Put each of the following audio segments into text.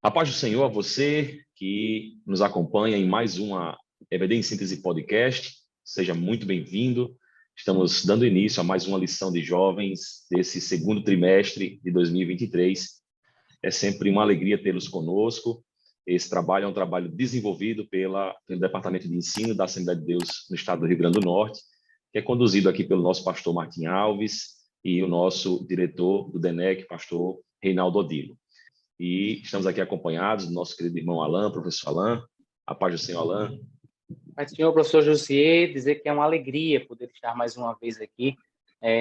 A paz do Senhor a você que nos acompanha em mais uma EBD em Síntese Podcast. Seja muito bem-vindo. Estamos dando início a mais uma lição de jovens desse segundo trimestre de 2023. É sempre uma alegria tê-los conosco. Esse trabalho é um trabalho desenvolvido pelo Departamento de Ensino da Assembleia de Deus no estado do Rio Grande do Norte, que é conduzido aqui pelo nosso pastor Martim Alves e o nosso diretor do DENEC, pastor Reinaldo Odilo. E estamos aqui acompanhados do nosso querido irmão Alain, professor Alain. A paz do Senhor, Alain. Mas, senhor professor Jussier, dizer que é uma alegria poder estar mais uma vez aqui,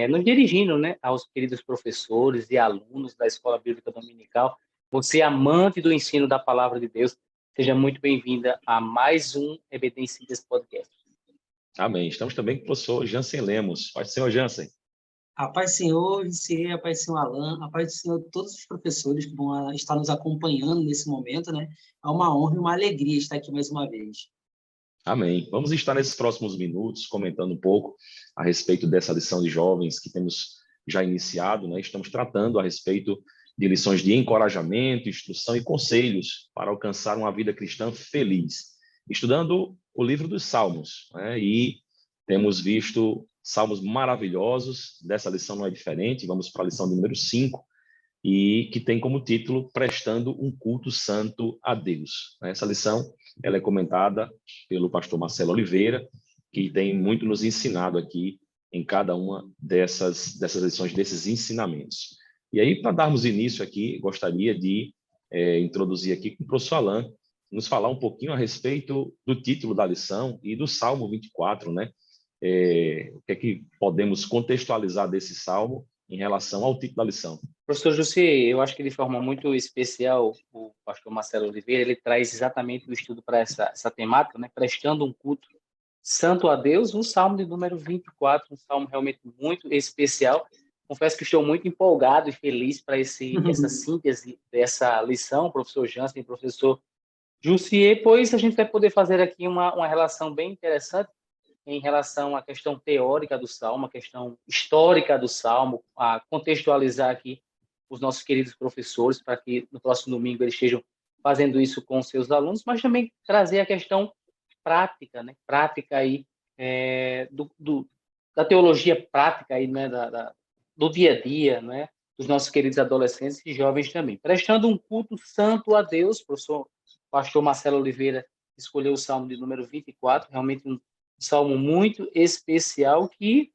nos dirigindo, né, aos queridos professores e alunos da Escola Bíblica Dominical. Você, amante do ensino da Palavra de Deus, seja muito bem-vinda a mais um EBD em Síntese Podcast. Amém. Estamos também com o professor Jansen Lemos. Paz do Senhor, Jansen. A paz do Senhor, Jussier, a paz do Senhor Alain, a paz do Senhor todos os professores que vão estar nos acompanhando nesse momento, né? É uma honra e uma alegria estar aqui mais uma vez. Amém. Vamos estar nesses próximos minutos comentando um pouco a respeito dessa lição de jovens que temos já iniciado, né? Estamos tratando a respeito de lições de encorajamento, instrução e conselhos para alcançar uma vida cristã feliz, estudando o livro dos Salmos, né? E temos visto salmos maravilhosos. Dessa lição não é diferente. Vamos para a lição de número 5, e que tem como título Prestando um Culto Santo a Deus. Essa lição ela é comentada pelo pastor Marcelo Oliveira, que tem muito nos ensinado aqui em cada uma dessas lições, desses ensinamentos. E aí, para darmos início aqui, gostaria de introduzir aqui com o professor Alain, nos falar um pouquinho a respeito do título da lição e do Salmo 24, né? O que é que podemos contextualizar desse salmo em relação ao título da lição? Professor Jussier, eu acho que de forma muito especial o pastor Marcelo Oliveira, ele traz exatamente o estudo para essa temática, né? Prestando um culto santo a Deus, o Salmo de número 24, um salmo realmente muito especial. Confesso que estou muito empolgado e feliz para essa síntese dessa lição, professor Jansen e professor Jussier, pois a gente vai poder fazer aqui uma relação bem interessante em relação à questão teórica do Salmo, a questão histórica do Salmo, a contextualizar aqui os nossos queridos professores, para que no próximo domingo eles estejam fazendo isso com os seus alunos, mas também trazer a questão prática, né? Prática aí, da teologia prática aí, né? Do dia a dia, né? Dos nossos queridos adolescentes e jovens também. Prestando um culto santo a Deus, o professor pastor Marcelo Oliveira escolheu o Salmo de número 24, realmente um salmo muito especial que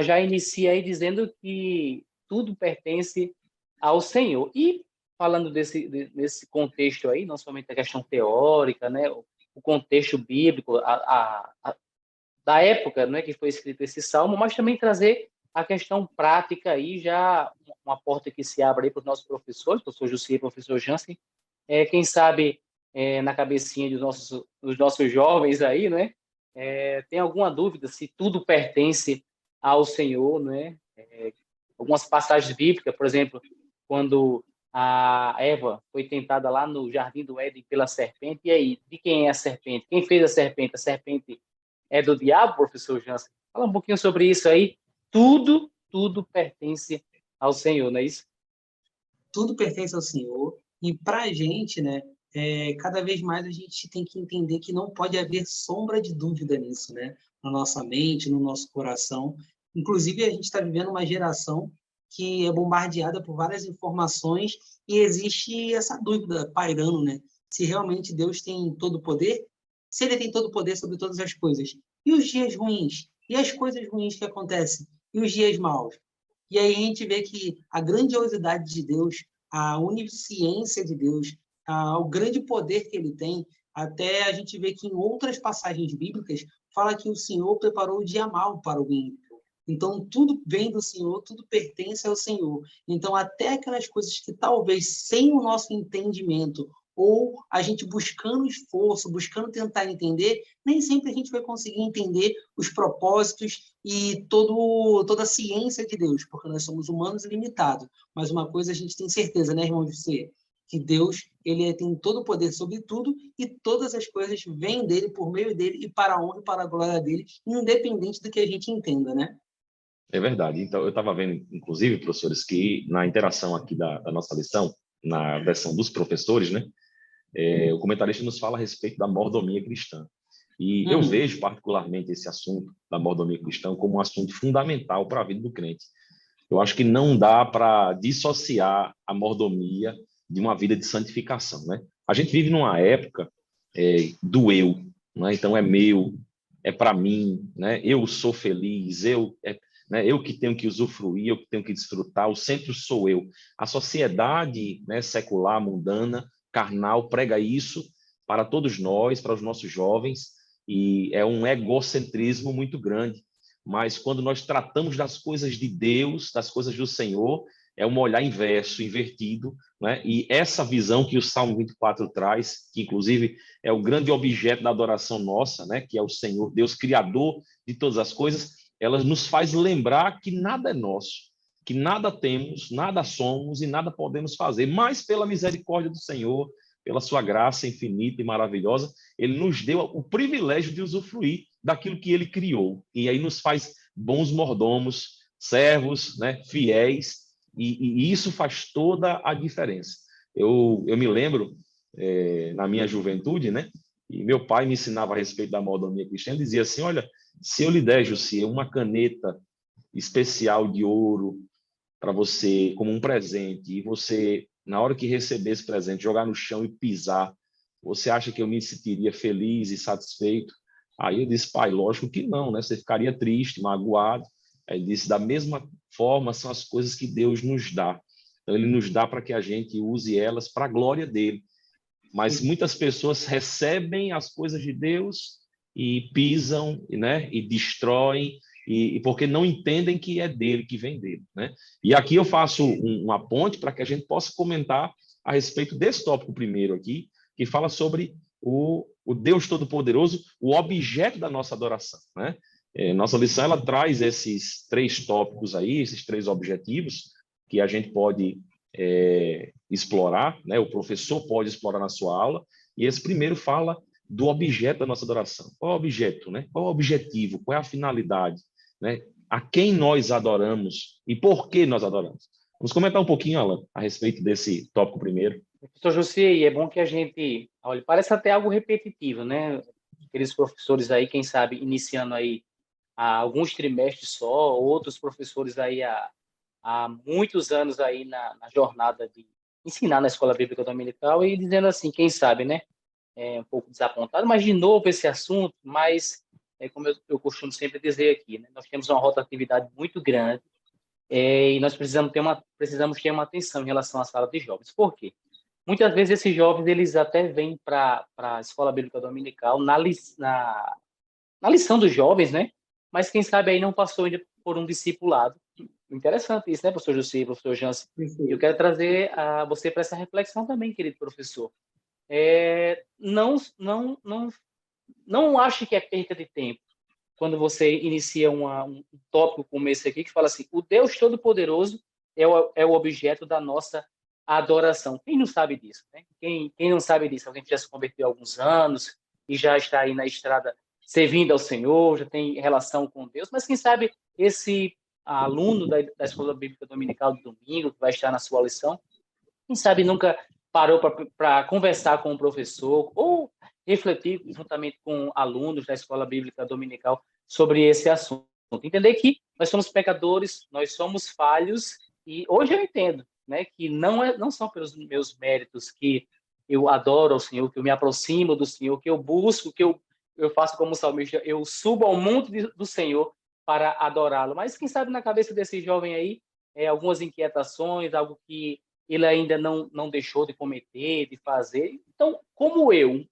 já inicia aí dizendo que tudo pertence ao Senhor. E falando desse contexto aí, não somente a questão teórica, né, o contexto bíblico da época, né, que foi escrito esse salmo, mas também trazer a questão prática aí, já uma porta que se abre aí para os nossos professores, professor Jussier e professor Jansen, quem sabe na cabecinha dos nossos jovens aí, né, tem alguma dúvida se tudo pertence ao Senhor, né? Algumas passagens bíblicas, por exemplo, quando a Eva foi tentada lá no Jardim do Éden pela serpente, e aí, de quem é a serpente? Quem fez a serpente? A serpente é do diabo, professor Jansen? Fala um pouquinho sobre isso aí. Tudo pertence ao Senhor, não é isso? Tudo pertence ao Senhor, e para a gente, né, cada vez mais a gente tem que entender que não pode haver sombra de dúvida nisso, né? Na nossa mente, no nosso coração. Inclusive, a gente está vivendo uma geração que é bombardeada por várias informações e existe essa dúvida pairando, né? Se realmente Deus tem todo o poder, se Ele tem todo o poder sobre todas as coisas. E os dias ruins? E as coisas ruins que acontecem? E os dias maus? E aí a gente vê que a grandiosidade de Deus, a onisciência de Deus, o grande poder que ele tem, até a gente vê que em outras passagens bíblicas fala que o Senhor preparou o dia mau para o ímpio. Então, tudo vem do Senhor, tudo pertence ao Senhor. Então, até aquelas coisas que talvez sem o nosso entendimento ou a gente buscando esforço, buscando tentar entender, nem sempre a gente vai conseguir entender os propósitos e toda a ciência de Deus, porque nós somos humanos limitados. Mas uma coisa a gente tem certeza, né, irmão José? Que Deus ele tem todo o poder sobre tudo e todas as coisas vêm dele, por meio dele e para a honra e para a glória dele, independente do que a gente entenda, né? É verdade. Então, eu estava vendo, inclusive, professores, que na interação aqui da nossa lição, na versão dos professores, né? O comentarista nos fala a respeito da mordomia cristã. E eu vejo particularmente esse assunto da mordomia cristã como um assunto fundamental para a vida do crente. Eu acho que não dá para dissociar a mordomia de uma vida de santificação, né? A gente vive numa época do eu, né? Então é meu, é para mim, né? Eu sou feliz, né? Eu que tenho que usufruir, eu que tenho que desfrutar, o centro sou eu. A sociedade, né, secular, mundana, carnal, prega isso para todos nós, para os nossos jovens, e é um egocentrismo muito grande. Mas quando nós tratamos das coisas de Deus, das coisas do Senhor, é um olhar inverso, invertido, né? E essa visão que o Salmo 24 traz, que inclusive é o grande objeto da adoração nossa, né? Que é o Senhor, Deus criador de todas as coisas, ela nos faz lembrar que nada é nosso, que nada temos, nada somos e nada podemos fazer, mas pela misericórdia do Senhor, pela sua graça infinita e maravilhosa, ele nos deu o privilégio de usufruir daquilo que ele criou. E aí nos faz bons mordomos, servos, né, fiéis, e isso faz toda a diferença. Eu me lembro, na minha juventude, né, e meu pai me ensinava a respeito da mordomia cristã, dizia assim, olha, se eu lhe der, Jussi, uma caneta especial de ouro para você, como um presente, e você, na hora que receber esse presente, jogar no chão e pisar, você acha que eu me sentiria feliz e satisfeito? Aí eu disse, pai, lógico que não, né? Você ficaria triste, magoado. Aí ele disse, da mesma forma são as coisas que Deus nos dá. Então ele nos dá para que a gente use elas para a glória dele. Mas muitas pessoas recebem as coisas de Deus e pisam, né? E destroem, e porque não entendem que é dele, que vem dele, né? E aqui eu faço uma ponte para que a gente possa comentar a respeito desse tópico primeiro aqui, que fala sobre o Deus Todo-Poderoso, o objeto da nossa adoração, né? Nossa lição ela traz esses 3 tópicos aí, esses 3 objetivos que a gente pode explorar, né? O professor pode explorar na sua aula, e esse primeiro fala do objeto da nossa adoração. Qual é o objeto, né? Qual é o objetivo? Qual é a finalidade, né? A quem nós adoramos e por que nós adoramos? Vamos comentar um pouquinho, Alan, a respeito desse tópico primeiro. Professor José, e é bom que a gente, olha, parece até algo repetitivo, né? Aqueles professores aí, quem sabe, iniciando aí há alguns trimestres só, outros professores aí há muitos anos aí na jornada de ensinar na Escola Bíblica Dominical e dizendo assim, quem sabe, né? Um pouco desapontado, mas de novo esse assunto, mas como eu costumo sempre dizer aqui, né? Nós temos uma rotatividade muito grande e nós precisamos ter uma atenção em relação à sala de jovens. Por quê? Muitas vezes esses jovens eles até vêm para a Escola Bíblica Dominical na lição dos jovens, né? Mas quem sabe aí não passou ainda por um discipulado. Interessante isso, né, professor José, professor Jansen? Eu quero trazer a você para essa reflexão também, querido professor. Não ache que é perda de tempo quando você inicia um tópico como esse aqui, que fala assim, o Deus Todo-Poderoso é o objeto da nossa adoração. Quem não sabe disso? Né? Quem não sabe disso? Alguém que já se converteu há alguns anos e já está aí na estrada servindo ao Senhor, já tem relação com Deus, mas quem sabe esse aluno da Escola Bíblica Dominical do domingo, que vai estar na sua lição, quem sabe nunca parou para conversar com o professor ou refletir juntamente com alunos da Escola Bíblica Dominical sobre esse assunto. Entender que nós somos pecadores, nós somos falhos, e hoje eu entendo, né, que não são pelos meus méritos que eu adoro ao Senhor, que eu me aproximo do Senhor, que eu busco, que eu faço como salmista, eu subo ao monte do Senhor para adorá-lo. Mas quem sabe na cabeça desse jovem aí, algumas inquietações, algo que ele ainda não deixou de cometer, de fazer. Então, como eu,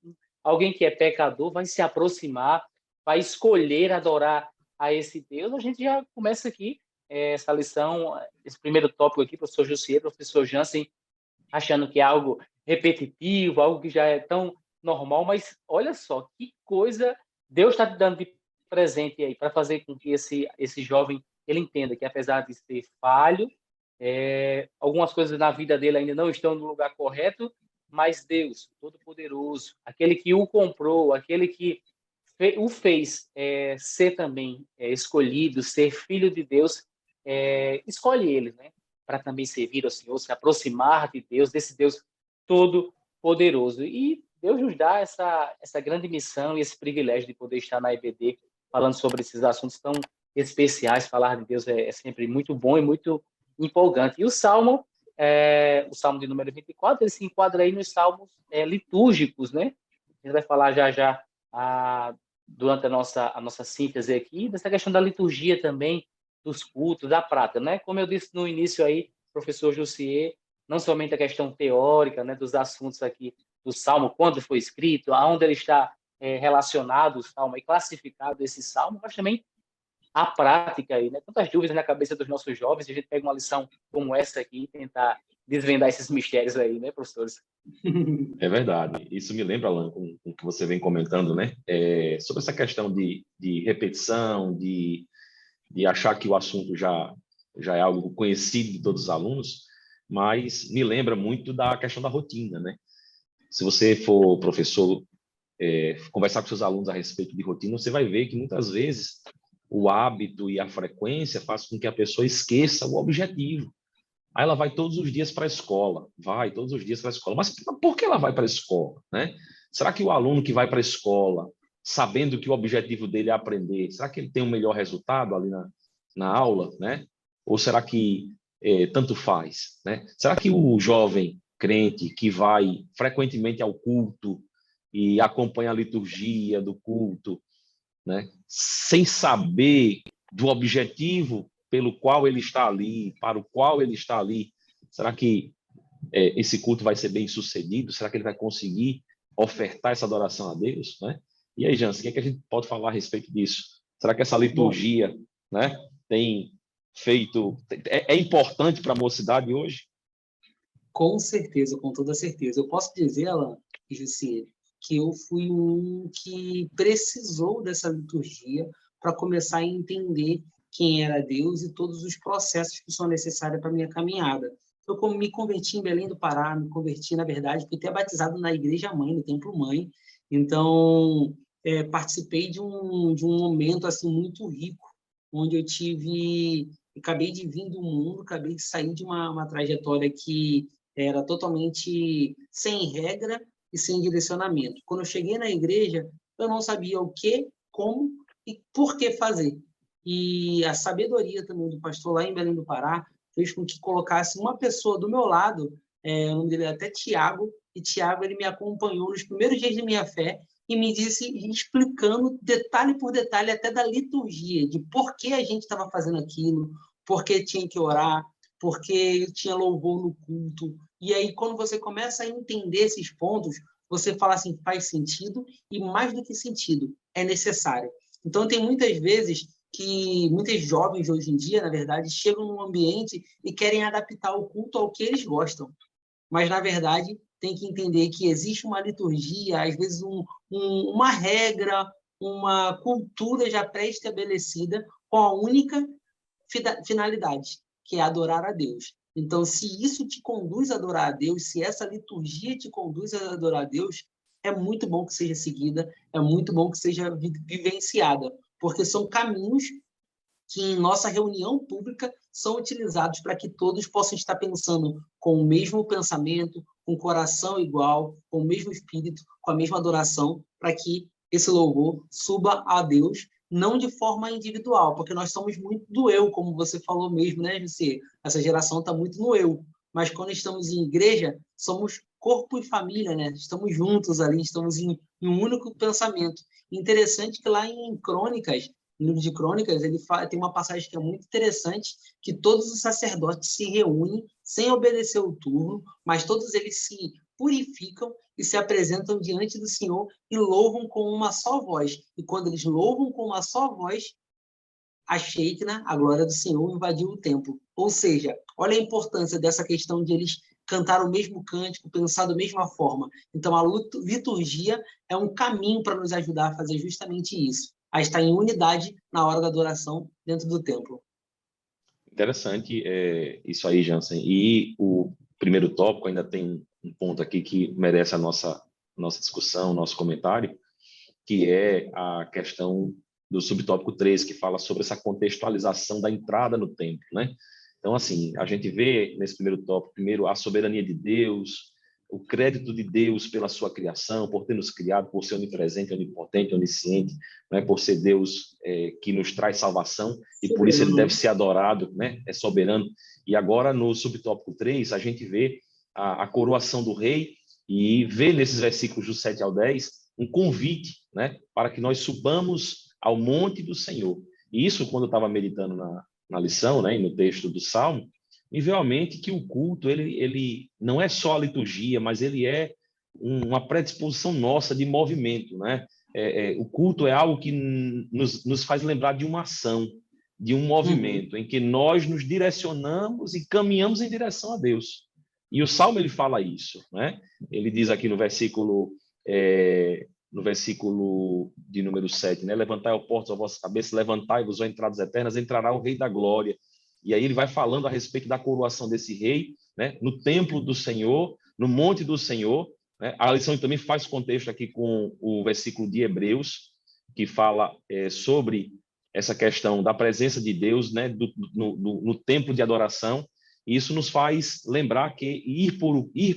alguém que é pecador, vai se aproximar, vai escolher adorar a esse Deus, a gente já começa aqui essa lição, esse primeiro tópico aqui, professor Jussier, professor Jansen, achando que é algo repetitivo, algo que já é tão normal, mas olha só, que coisa Deus está te dando de presente aí, para fazer com que esse jovem ele entenda que apesar de ser falho, algumas coisas na vida dele ainda não estão no lugar correto, mas Deus, Todo-Poderoso, aquele que o comprou, aquele que o fez ser também escolhido, ser filho de Deus, escolhe ele, né? para também servir ao Senhor, se aproximar de Deus, desse Deus todo-poderoso. E Deus nos dá essa grande missão e esse privilégio de poder estar na EBD falando sobre esses assuntos tão especiais. Falar de Deus é sempre muito bom e muito empolgante. E o Salmo de número 24, ele se enquadra aí nos salmos litúrgicos, né? A gente vai falar já durante a nossa síntese aqui, dessa questão da liturgia também, dos cultos, da prática, né? Como eu disse no início aí, professor Jussier, não somente a questão teórica, né, dos assuntos aqui do Salmo, quando foi escrito, aonde ele está relacionado, o Salmo, e classificado esse Salmo, mas também a prática aí, né? Tantas dúvidas na cabeça dos nossos jovens, a gente pega uma lição como essa aqui e tentar desvendar esses mistérios aí, né, professores? É verdade. Isso me lembra, Alan, com o que você vem comentando, né? Sobre essa questão de repetição, de achar que o assunto já é algo conhecido de todos os alunos, mas me lembra muito da questão da rotina, né? Se você for professor, conversar com seus alunos a respeito de rotina, você vai ver que muitas vezes o hábito e a frequência faz com que a pessoa esqueça o objetivo. Aí ela vai todos os dias para a escola, mas por que ela vai para a escola, né? Será que o aluno que vai para a escola, sabendo que o objetivo dele é aprender, será que ele tem um melhor resultado ali na aula, né? Ou será que tanto faz, né? Será que o jovem crente que vai frequentemente ao culto e acompanha a liturgia do culto, né, sem saber do objetivo pelo qual ele está ali, para o qual ele está ali, será que esse culto vai ser bem sucedido? Será que ele vai conseguir ofertar essa adoração a Deus, né? E aí, Jansen, o que a gente pode falar a respeito disso? Será que essa liturgia, né, tem feito... É importante para a mocidade hoje? Com certeza, com toda certeza. Eu posso dizer, Alan, Jussi, que eu fui um que precisou dessa liturgia para começar a entender quem era Deus e todos os processos que são necessários para a minha caminhada. Eu como me converti em Belém do Pará, me converti, na verdade, fui até batizado na Igreja Mãe, no Templo Mãe. Então, participei de um momento assim muito rico, onde eu acabei de vir do mundo, acabei de sair de uma trajetória que era totalmente sem regra e sem direcionamento. Quando eu cheguei na igreja, eu não sabia o que, como e por que fazer. E a sabedoria também do pastor lá em Belém do Pará fez com que colocasse uma pessoa do meu lado, o nome dele é até Tiago, e Tiago ele me acompanhou nos primeiros dias de minha fé e me disse, explicando detalhe por detalhe até da liturgia, de por que a gente estava fazendo aquilo, por que tinha que orar, porque tinha louvor no culto. E aí, quando você começa a entender esses pontos, você fala assim, faz sentido, e mais do que sentido, é necessário. Então, tem muitas vezes que muitos jovens hoje em dia, na verdade, chegam num ambiente e querem adaptar o culto ao que eles gostam. Mas, na verdade, tem que entender que existe uma liturgia, às vezes uma regra, uma cultura já pré-estabelecida com a única finalidade, que é adorar a Deus. Então, se isso te conduz a adorar a Deus, se essa liturgia te conduz a adorar a Deus, é muito bom que seja seguida, é muito bom que seja vivenciada, porque são caminhos que em nossa reunião pública são utilizados para que todos possam estar pensando com o mesmo pensamento, com o coração igual, com o mesmo espírito, com a mesma adoração, para que esse louvor suba a Deus, não de forma individual, porque nós somos muito do eu, como você falou mesmo, né, José? Essa geração está muito no eu. Mas quando estamos em igreja, somos corpo e família, né? Estamos juntos ali, estamos em um único pensamento. Interessante que lá em Crônicas, no livro de Crônicas, tem uma passagem que é muito interessante, que todos os sacerdotes se reúnem sem obedecer o turno, mas todos eles se purificam e se apresentam diante do Senhor e louvam com uma só voz. E quando eles louvam com uma só voz, a Shekinah, a glória do Senhor, invadiu o templo. Ou seja, olha a importância dessa questão de eles cantar o mesmo cântico, pensar da mesma forma. Então, a liturgia é um caminho para nos ajudar a fazer justamente isso, a estar em unidade na hora da adoração dentro do templo. Interessante isso aí, Jansen. E o primeiro tópico ainda tem um ponto aqui que merece a nossa discussão, nosso comentário, que é a questão do subtópico 3, que fala sobre essa contextualização da entrada no templo, né? Então, assim, a gente vê nesse primeiro tópico, primeiro, a soberania de Deus, o crédito de Deus pela sua criação, por ter nos criado, por ser onipresente, onipotente, onisciente, né? Por ser Deus que nos traz salvação, e por isso ele deve ser adorado, né? É soberano. E agora, no subtópico 3, a gente vê a coroação do rei, e vê nesses versículos do 7 ao 10 um convite, né? Para que nós subamos ao monte do Senhor. E isso, quando eu estava meditando na lição, né? E no texto do Salmo, me veio à mente que o culto, ele não é só a liturgia, mas ele é uma predisposição nossa de movimento, né? O culto é algo que nos faz lembrar de uma ação, de um movimento, em que nós nos direcionamos e caminhamos em direção a Deus. E o Salmo, ele fala isso, né? Ele diz aqui no versículo de número 7, né? Levantai, ó portas, a vossa cabeça, levantai-vos, ó entradas eternas, entrará o Rei da Glória. E aí ele vai falando a respeito da coroação desse rei, né? No templo do Senhor, no monte do Senhor, né? A lição também faz contexto aqui com o versículo de Hebreus, que fala sobre essa questão da presença de Deus, né? No templo de adoração. E isso nos faz lembrar que ir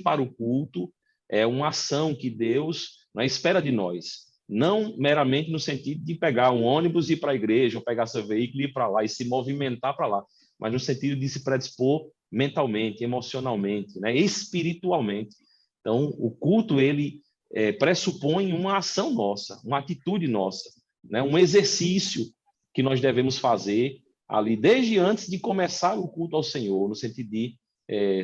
para o culto é uma ação que Deus, né, espera de nós. Não meramente no sentido de pegar um ônibus e ir para a igreja, ou pegar seu veículo e ir para lá, e se movimentar para lá, mas no sentido de se predispor mentalmente, emocionalmente, né, espiritualmente. Então, o culto, ele pressupõe uma ação nossa, uma atitude nossa, né, um exercício que nós devemos fazer ali, desde antes de começar o culto ao Senhor, no sentido de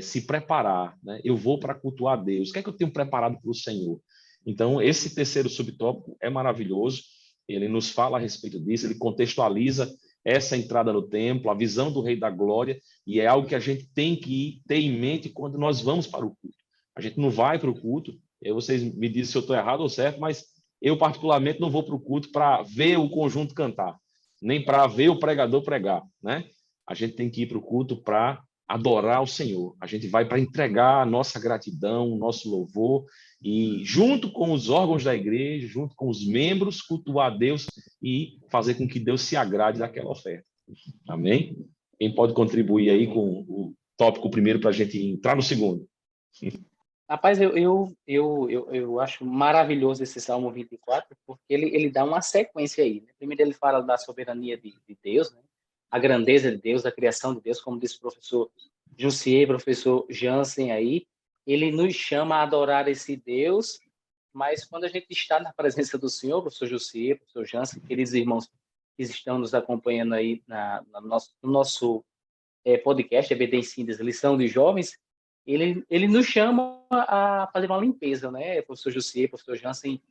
se preparar, né? Eu vou para cultuar a Deus. O que é que eu tenho preparado para o Senhor? Então, esse terceiro subtópico é maravilhoso. Ele nos fala a respeito disso, ele contextualiza essa entrada no templo, a visão do Rei da Glória, e é algo que a gente tem que ter em mente quando nós vamos para o culto. A gente não vai para o culto, vocês me dizem se eu estou errado ou certo, mas eu particularmente não vou para o culto para ver o conjunto cantar, nem para ver o pregador pregar, né? A gente tem que ir para o culto para adorar o Senhor. A gente vai para entregar a nossa gratidão, o nosso louvor, e junto com os órgãos da igreja, junto com os membros, cultuar a Deus e fazer com que Deus se agrade daquela oferta. Amém? Quem pode contribuir aí com o tópico primeiro para a gente entrar no segundo? Rapaz, eu acho maravilhoso esse Salmo 24, porque ele dá uma sequência aí, né? Primeiro ele fala da soberania de Deus, né? A grandeza de Deus, da criação de Deus, como disse o professor Jussier, professor Jansen aí, ele nos chama a adorar esse Deus, mas quando a gente está na presença do Senhor, professor Jussier, professor Jansen, queridos irmãos que estão nos acompanhando aí no nosso podcast, EBD em Síntese, Lição de Jovens, ele nos chama a fazer uma limpeza, né? Professor Jussier, professor Jansen,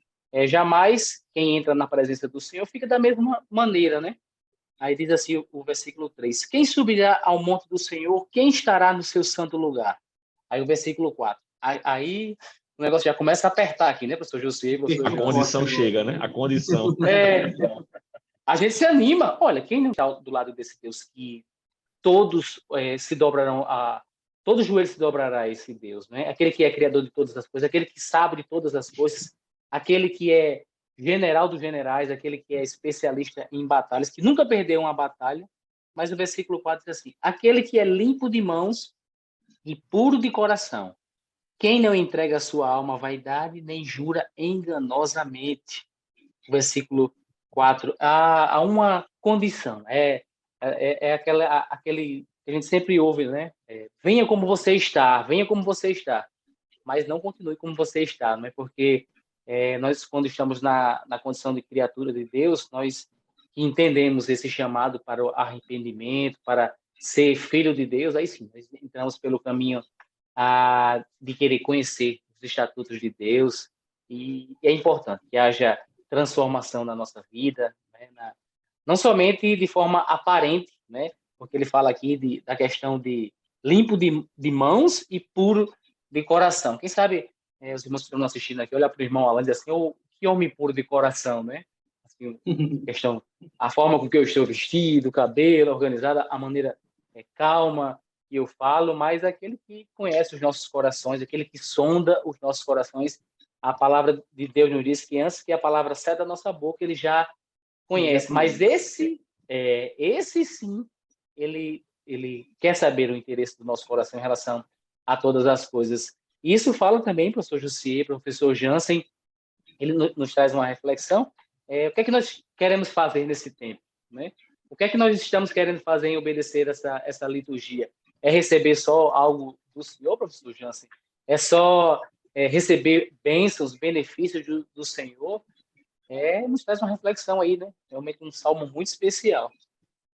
jamais quem entra na presença do Senhor fica da mesma maneira, né? Aí diz assim o versículo 3, quem subirá ao monte do Senhor, quem estará no seu santo lugar? Aí o versículo 4, aí o negócio já começa a apertar aqui, né, professor Jussier, professor Jansen? A condição chega, né? A condição. A gente se anima. Olha, quem não está do lado desse Deus que todos se dobrarão todo joelho se dobrará a esse Deus, né? Aquele que é criador de todas as coisas, aquele que sabe de todas as coisas, aquele que é general dos generais, aquele que é especialista em batalhas, que nunca perdeu uma batalha, mas o versículo 4 diz assim, aquele que é limpo de mãos e puro de coração, quem não entrega a sua alma à vaidade, nem jura enganosamente. O versículo 4, há uma condição, aquele que a gente sempre ouve, né? Venha como você está, venha como você está, mas não continue como você está, não é? Porque nós, quando estamos na condição de criatura de Deus, nós entendemos esse chamado para o arrependimento, para ser filho de Deus, aí sim, nós entramos pelo caminho de querer conhecer os estatutos de Deus, e é importante que haja transformação na nossa vida, né? Não somente de forma aparente, né? Porque ele fala aqui da questão de limpo de mãos e puro de coração. Quem sabe os irmãos que estão assistindo aqui, olhar para o irmão Alan e dizer assim, que homem puro de coração, né? Assim, questão, a forma com que eu estou vestido, o cabelo organizado, a maneira calma que eu falo, mas aquele que conhece os nossos corações, aquele que sonda os nossos corações. A palavra de Deus nos diz que antes que a palavra saia da nossa boca, ele já conhece. Mas esse sim, ele ele quer saber o interesse do nosso coração em relação a todas as coisas. E isso fala também, professor Jussier, professor Jansen, ele nos traz uma reflexão. O que é que nós queremos fazer nesse tempo, né? O que é que nós estamos querendo fazer em obedecer essa liturgia? É receber só algo do Senhor, professor Jansen? É só receber bênçãos, benefícios do Senhor? Nos traz uma reflexão aí, né? Realmente um salmo muito especial.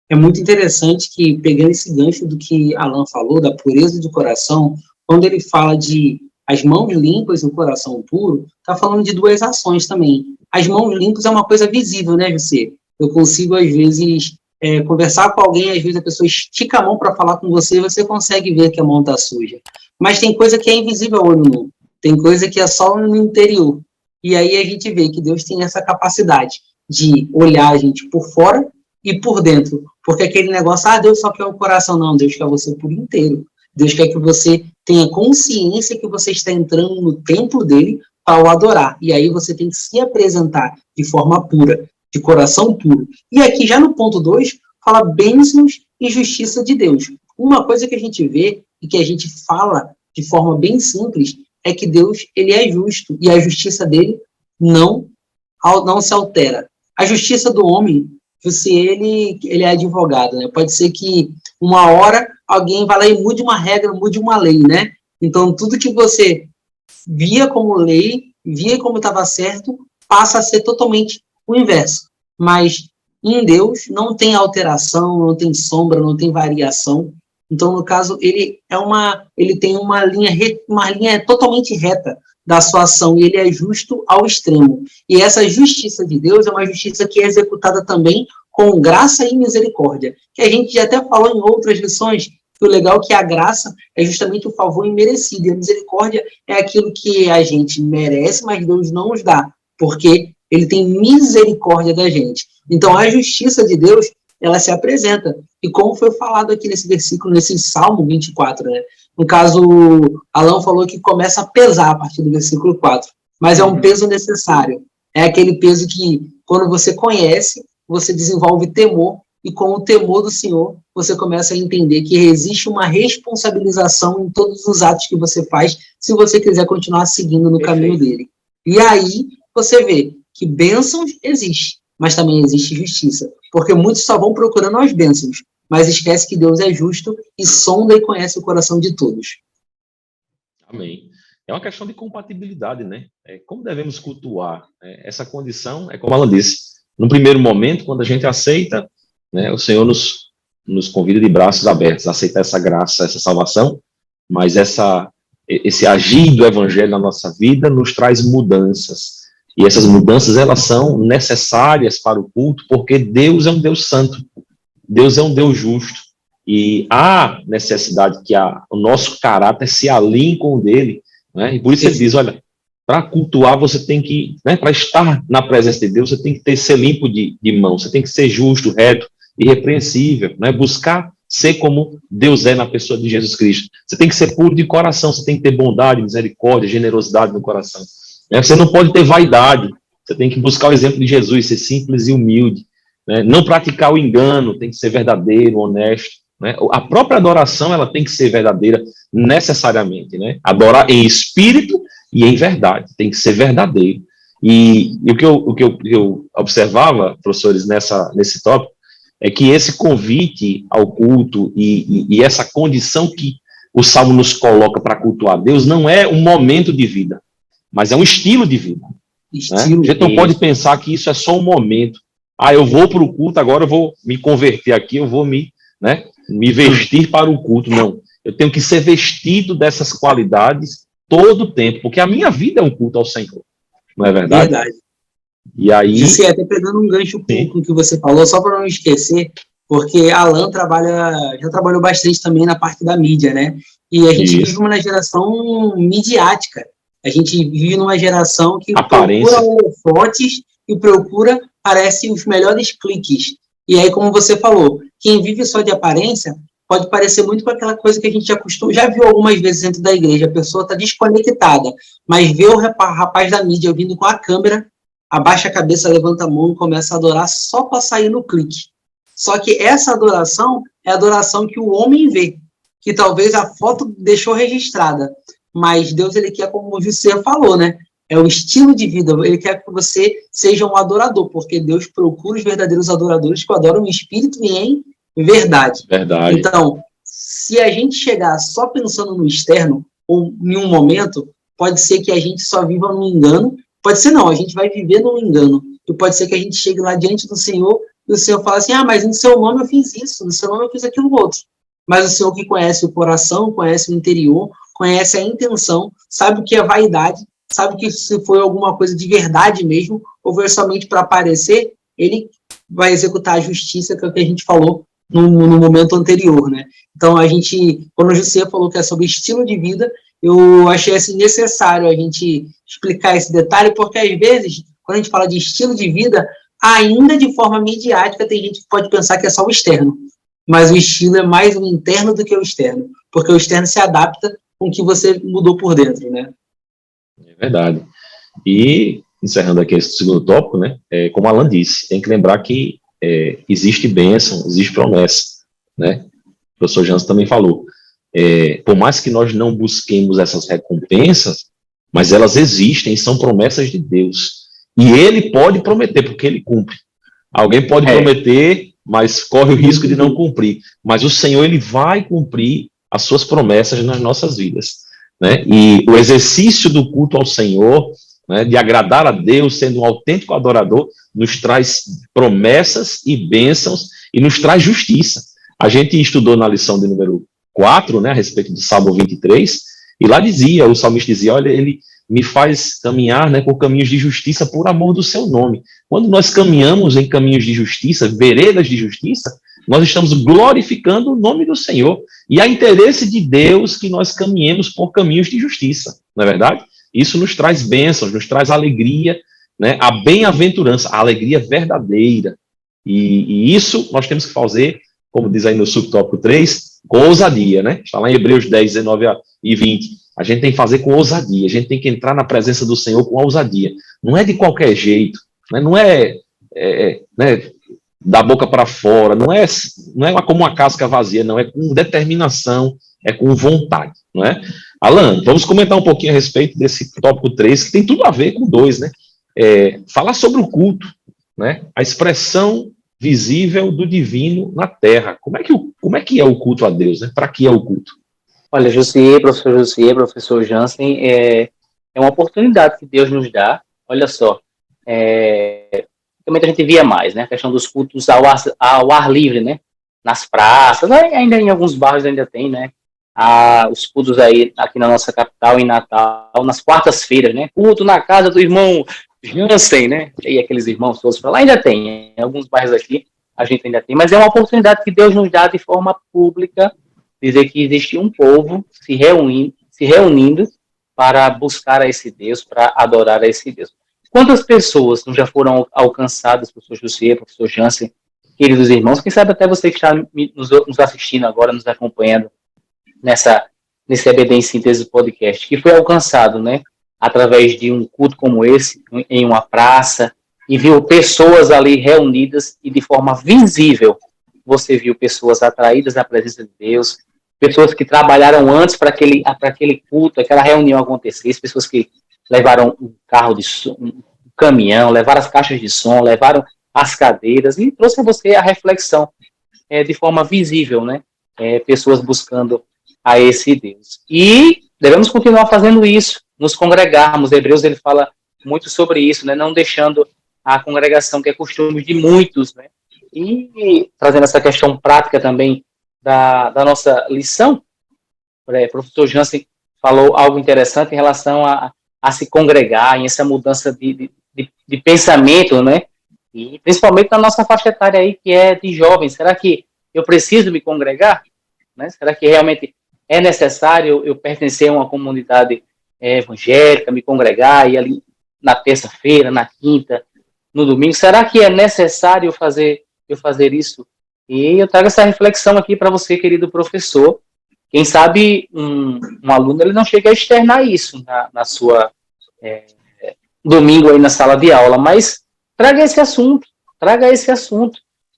É muito interessante que, pegando esse gancho do que Alan falou, da pureza do coração, quando ele fala de as mãos limpas e o coração puro, está falando de duas ações também. As mãos limpas é uma coisa visível, né, José? Eu consigo, às vezes, conversar com alguém, às vezes a pessoa estica a mão para falar com você e você consegue ver que a mão está suja. Mas tem coisa que é invisível ao olho nu. Tem coisa que é só no interior. E aí a gente vê que Deus tem essa capacidade de olhar a gente por fora e por dentro. Porque aquele negócio, Deus só quer o coração. Não, Deus quer você por inteiro. Deus quer que você tenha consciência que você está entrando no templo dele para o adorar. E aí você tem que se apresentar de forma pura, de coração puro. E aqui, já no ponto 2, fala bênçãos e justiça de Deus. Uma coisa que a gente vê e que a gente fala de forma bem simples é que Deus, ele é justo e a justiça dele não se altera. A justiça do homem, ele é advogado, né? Pode ser que uma hora alguém vai lá e mude uma regra, mude uma lei, né? Então, tudo que você via como lei, via como estava certo, passa a ser totalmente o inverso. Mas em Deus não tem alteração, não tem sombra, não tem variação. Então, no caso, ele tem uma linha totalmente reta da sua ação, e ele é justo ao extremo. E essa justiça de Deus é uma justiça que é executada também com graça e misericórdia, que a gente já até falou em outras lições, que o legal é que a graça é justamente o favor imerecido, e a misericórdia é aquilo que a gente merece, mas Deus não nos dá, porque ele tem misericórdia da gente. Então, a justiça de Deus, ela se apresenta. E como foi falado aqui nesse versículo, nesse Salmo 24, né? No caso, Alan falou que começa a pesar a partir do versículo 4. Mas é um peso necessário. É aquele peso que, quando você conhece, você desenvolve temor, e com o temor do Senhor, você começa a entender que existe uma responsabilização em todos os atos que você faz, se você quiser continuar seguindo no caminho dele. E aí, você vê que bênçãos existem, mas também existe justiça. Porque muitos só vão procurando as bênçãos, mas esquece que Deus é justo e sonda e conhece o coração de todos. Amém. É uma questão de compatibilidade, né? Como devemos cultuar? Essa condição, como ela disse, no primeiro momento, quando a gente aceita, né, o Senhor nos convida de braços abertos a aceitar essa graça, essa salvação, mas esse agir do Evangelho na nossa vida nos traz mudanças. E essas mudanças, elas são necessárias para o culto, porque Deus é um Deus santo, Deus é um Deus justo, e há necessidade que o nosso caráter se alinhe com o dele, né? E por isso ele diz, olha, para cultuar você tem que, né, para estar na presença de Deus, você tem que ser limpo de mão, você tem que ser justo, reto, irrepreensível, né? Buscar ser como Deus é na pessoa de Jesus Cristo. Você tem que ser puro de coração, você tem que ter bondade, misericórdia, generosidade no coração. Você não pode ter vaidade, você tem que buscar o exemplo de Jesus, ser simples e humilde, né? Não praticar o engano, tem que ser verdadeiro, honesto, né? A própria adoração, ela tem que ser verdadeira necessariamente, né? Adorar em espírito e em verdade, tem que ser verdadeiro. E o que eu observava, professores, nesse tópico, é que esse convite ao culto e essa condição que o Salmo nos coloca para cultuar Deus não é um momento de vida, mas é um estilo de vida. Né? A gente não pode pensar que isso é só um momento. Eu vou para o culto, agora eu vou me converter aqui, eu vou me vestir para o culto. Não, eu tenho que ser vestido dessas qualidades todo o tempo, porque a minha vida é um culto ao Senhor. Não é verdade? Verdade. E aí... Você até pegando um gancho com o que você falou, só para não esquecer, porque Alan já trabalhou bastante também na parte da mídia, né? E a gente vive uma geração midiática. A gente vive numa geração que procura holofotes e parece os melhores cliques. E aí, como você falou, quem vive só de aparência pode parecer muito com aquela coisa que a gente já viu algumas vezes dentro da igreja. A pessoa está desconectada, mas vê o rapaz da mídia vindo com a câmera, abaixa a cabeça, levanta a mão e começa a adorar só para sair no clique. Só que essa adoração é a adoração que o homem vê, que talvez a foto deixou registrada, mas Deus, ele quer, como você falou, né? É o estilo de vida, ele quer que você seja um adorador, porque Deus procura os verdadeiros adoradores que adoram em espírito e em verdade. Verdade. Então, se a gente chegar só pensando no externo, ou em um momento, pode ser que a gente só viva num engano, pode ser não, a gente vai viver num engano, e pode ser que a gente chegue lá diante do Senhor, e o Senhor fala assim, mas no seu nome eu fiz isso, no seu nome eu fiz aquilo outro. Mas o Senhor que conhece o coração, conhece o interior, conhece a intenção, sabe o que é vaidade, sabe que se foi alguma coisa de verdade mesmo, ou foi somente para aparecer, ele vai executar a justiça, que é o que a gente falou no momento anterior, né? Então, quando o José falou que é sobre estilo de vida, eu achei assim, necessário a gente explicar esse detalhe, porque às vezes, quando a gente fala de estilo de vida, ainda de forma midiática, tem gente que pode pensar que é só o externo, mas o estilo é mais o interno do que o externo, porque o externo se adapta com o que você mudou por dentro, né? É verdade. E, encerrando aqui esse segundo tópico, né, como Alan disse, tem que lembrar que existe bênção, existe promessa, né? O professor Jansen também falou. Por mais que nós não busquemos essas recompensas, mas elas existem, são promessas de Deus. E ele pode prometer, porque ele cumpre. Alguém pode prometer, mas corre o risco de não cumprir. Mas o Senhor, ele vai cumprir as suas promessas nas nossas vidas, né? E o exercício do culto ao Senhor, né, de agradar a Deus, sendo um autêntico adorador, nos traz promessas e bênçãos e nos traz justiça. A gente estudou na lição de número 4, né, a respeito do Salmo 23, e lá o salmista dizia, olha, ele me faz caminhar, né, por caminhos de justiça por amor do seu nome. Quando nós caminhamos em caminhos de justiça, veredas de justiça, nós estamos glorificando o nome do Senhor. E há interesse de Deus que nós caminhemos por caminhos de justiça, não é verdade? Isso nos traz bênçãos, nos traz alegria, né, a bem-aventurança, a alegria verdadeira. E isso nós temos que fazer, como diz aí no subtópico 3, com ousadia, né? Está lá em Hebreus 10, 19 e 20. A gente tem que fazer com ousadia, a gente tem que entrar na presença do Senhor com ousadia. Não é de qualquer jeito, né? Não é, né, da boca para fora, não é como uma casca vazia, não, é com determinação, é com vontade, não é? Alan, vamos comentar um pouquinho a respeito desse tópico 3, que tem tudo a ver com 2, né? Falar sobre o culto, né? A expressão visível do divino na terra. Como é que é o culto a Deus, né? Para que é o culto? Olha, professor Jansen, é uma oportunidade que Deus nos dá. Olha só, também a gente via mais, né? A questão dos cultos ao ar livre, né? Nas praças, ainda em alguns bairros ainda tem, né? Os cultos aí aqui na nossa capital, em Natal, nas quartas-feiras, né? Culto na casa do irmão Jansen, né? E aqueles irmãos todos para lá ainda tem. Em alguns bairros aqui a gente ainda tem, mas é uma oportunidade que Deus nos dá de forma pública, dizer que existe um povo se reunindo para buscar a esse Deus, para adorar a esse Deus. Quantas pessoas não já foram alcançadas, professor José, professor Jansen, queridos irmãos, quem sabe até você que está nos assistindo agora, nos acompanhando nesse EBD em Síntese podcast, que foi alcançado, né, através de um culto como esse, em uma praça, e viu pessoas ali reunidas e de forma visível, você viu pessoas atraídas à presença de Deus, pessoas que trabalharam antes para aquele culto, aquela reunião acontecesse, pessoas que levaram um carro de som, um caminhão, levaram as caixas de som, levaram as cadeiras, e trouxe a você a reflexão de forma visível, né? Pessoas buscando a esse Deus. E devemos continuar fazendo isso, nos congregarmos. Hebreus, ele fala muito sobre isso, né? Não deixando a congregação, que é costume de muitos, né? E trazendo essa questão prática também da nossa lição, o professor Jansen falou algo interessante em relação a se congregar, em essa mudança de pensamento, né? E principalmente na nossa faixa etária aí, que é de jovens. Será que eu preciso me congregar? Né? Será que realmente é necessário eu pertencer a uma comunidade evangélica, me congregar, e ali na terça-feira, na quinta, no domingo? Será que é necessário eu fazer isso? E eu trago essa reflexão aqui para você, querido professor. Quem sabe um aluno ele não chega a externar isso na sua domingo aí na sala de aula, mas traga esse assunto,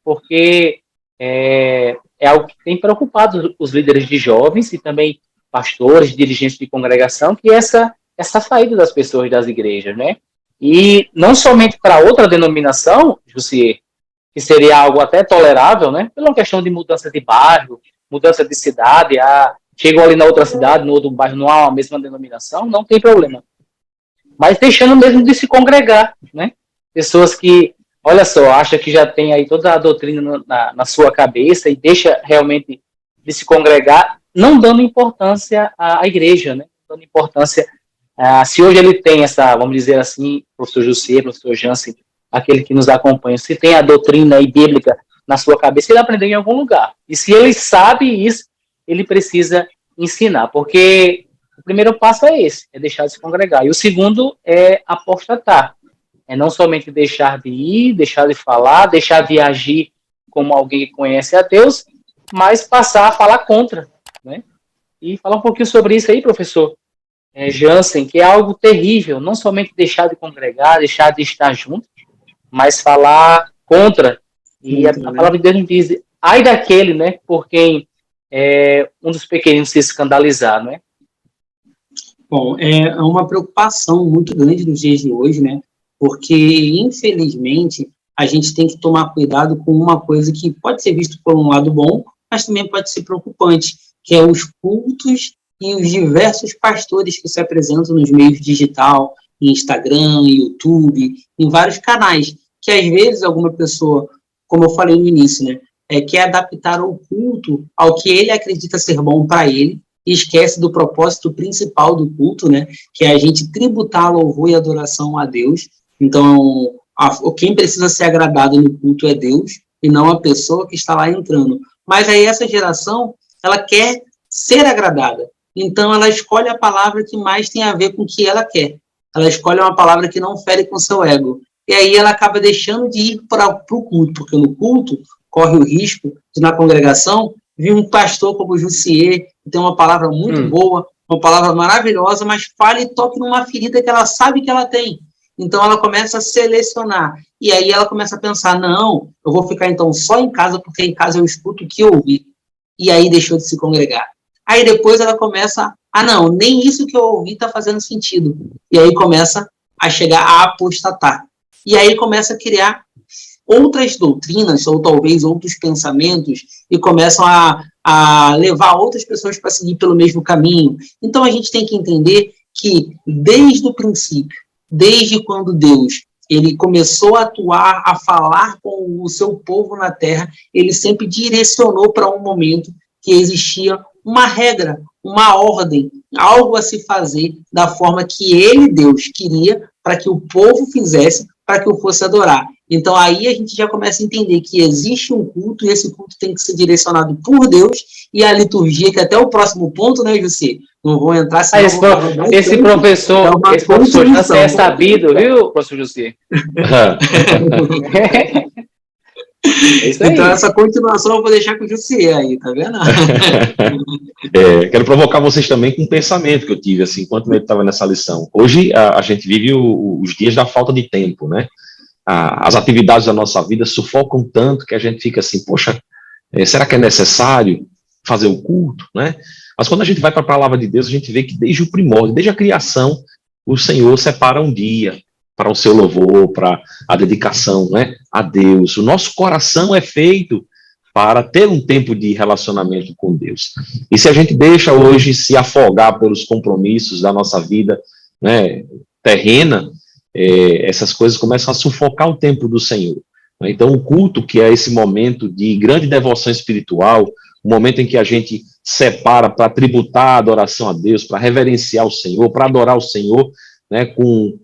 porque é algo que tem preocupado os líderes de jovens e também pastores, dirigentes de congregação, que é essa saída das pessoas das igrejas, né? E não somente para outra denominação, Jussier, que seria algo até tolerável, né? Pela questão de mudança de bairro, mudança de cidade, chegam ali na outra cidade, no outro bairro, não há a mesma denominação, não tem problema. Mas deixando mesmo de se congregar, né? Pessoas que, olha só, acham que já tem aí toda a doutrina na sua cabeça e deixa realmente de se congregar, não dando importância à igreja, né? Dando importância, se hoje ele tem essa, vamos dizer assim, professor Jussier, professor Jansen, aquele que nos acompanha, se tem a doutrina aí bíblica na sua cabeça, ele aprendeu em algum lugar. E se ele sabe isso, ele precisa ensinar, porque o primeiro passo é esse, é deixar de se congregar. E o segundo é apostatar. É não somente deixar de ir, deixar de falar, deixar de agir como alguém que conhece a Deus, mas passar a falar contra, né? E falar um pouquinho sobre isso aí, professor Jansen, que é algo terrível, não somente deixar de congregar, deixar de estar junto, mas falar contra. E a palavra de Deus nos diz, ai daquele, né, por quem um dos pequeninos se escandalizar, não é? Bom, é uma preocupação muito grande nos dias de hoje, né? Porque, infelizmente, a gente tem que tomar cuidado com uma coisa que pode ser visto por um lado bom, mas também pode ser preocupante, que é os cultos e os diversos pastores que se apresentam nos meios digital, em Instagram, YouTube, em vários canais, que às vezes alguma pessoa, como eu falei no início, né, quer adaptar o culto ao que ele acredita ser bom para ele, e esquece do propósito principal do culto, né, que é a gente tributar louvor e adoração a Deus. Então, quem precisa ser agradado no culto é Deus, e não a pessoa que está lá entrando. Mas aí essa geração, ela quer ser agradada. Então, ela escolhe a palavra que mais tem a ver com o que ela quer. Ela escolhe uma palavra que não fere com seu ego. E aí ela acaba deixando de ir para o culto, porque no culto corre o risco de, na congregação, vir um pastor como o Jussier, que tem uma palavra muito boa, uma palavra maravilhosa, mas fala e toque numa ferida que ela sabe que ela tem. Então, ela começa a selecionar. E aí ela começa a pensar, não, eu vou ficar então só em casa, porque em casa eu escuto o que eu ouvi. E aí deixou de se congregar. Aí depois ela começa, não, nem isso que eu ouvi está fazendo sentido. E aí começa a chegar a apostatar. E aí começa a criar outras doutrinas, ou talvez outros pensamentos, e começam a levar outras pessoas para seguir pelo mesmo caminho. Então a gente tem que entender que desde o princípio, desde quando Deus ele começou a atuar, a falar com o seu povo na terra, ele sempre direcionou para um momento que existia uma regra, uma ordem, algo a se fazer da forma que ele, Deus, queria para que o povo fizesse, para que o fosse adorar. Então, aí a gente já começa a entender que existe um culto, e esse culto tem que ser direcionado por Deus, e a liturgia, que é até o próximo ponto, né, José? Não vou entrar... Esse professor já é sabido, viu, professor José? Então, essa continuação eu vou deixar com o José aí, tá vendo? Quero provocar vocês também com um pensamento que eu tive, assim, enquanto eu estava nessa lição. Hoje, a gente vive os dias da falta de tempo, né? As atividades da nossa vida sufocam tanto que a gente fica assim, poxa, será que é necessário fazer o culto, né? Mas quando a gente vai para a palavra de Deus, a gente vê que desde o primórdio, desde a criação, o Senhor separa um dia para o seu louvor, para a dedicação, né, a Deus. O nosso coração é feito para ter um tempo de relacionamento com Deus. E se a gente deixa hoje se afogar pelos compromissos da nossa vida, né, terrena, essas coisas começam a sufocar o tempo do Senhor. Então, o culto, que é esse momento de grande devoção espiritual, o momento em que a gente separa para tributar a adoração a Deus, para reverenciar o Senhor, para adorar o Senhor, né, com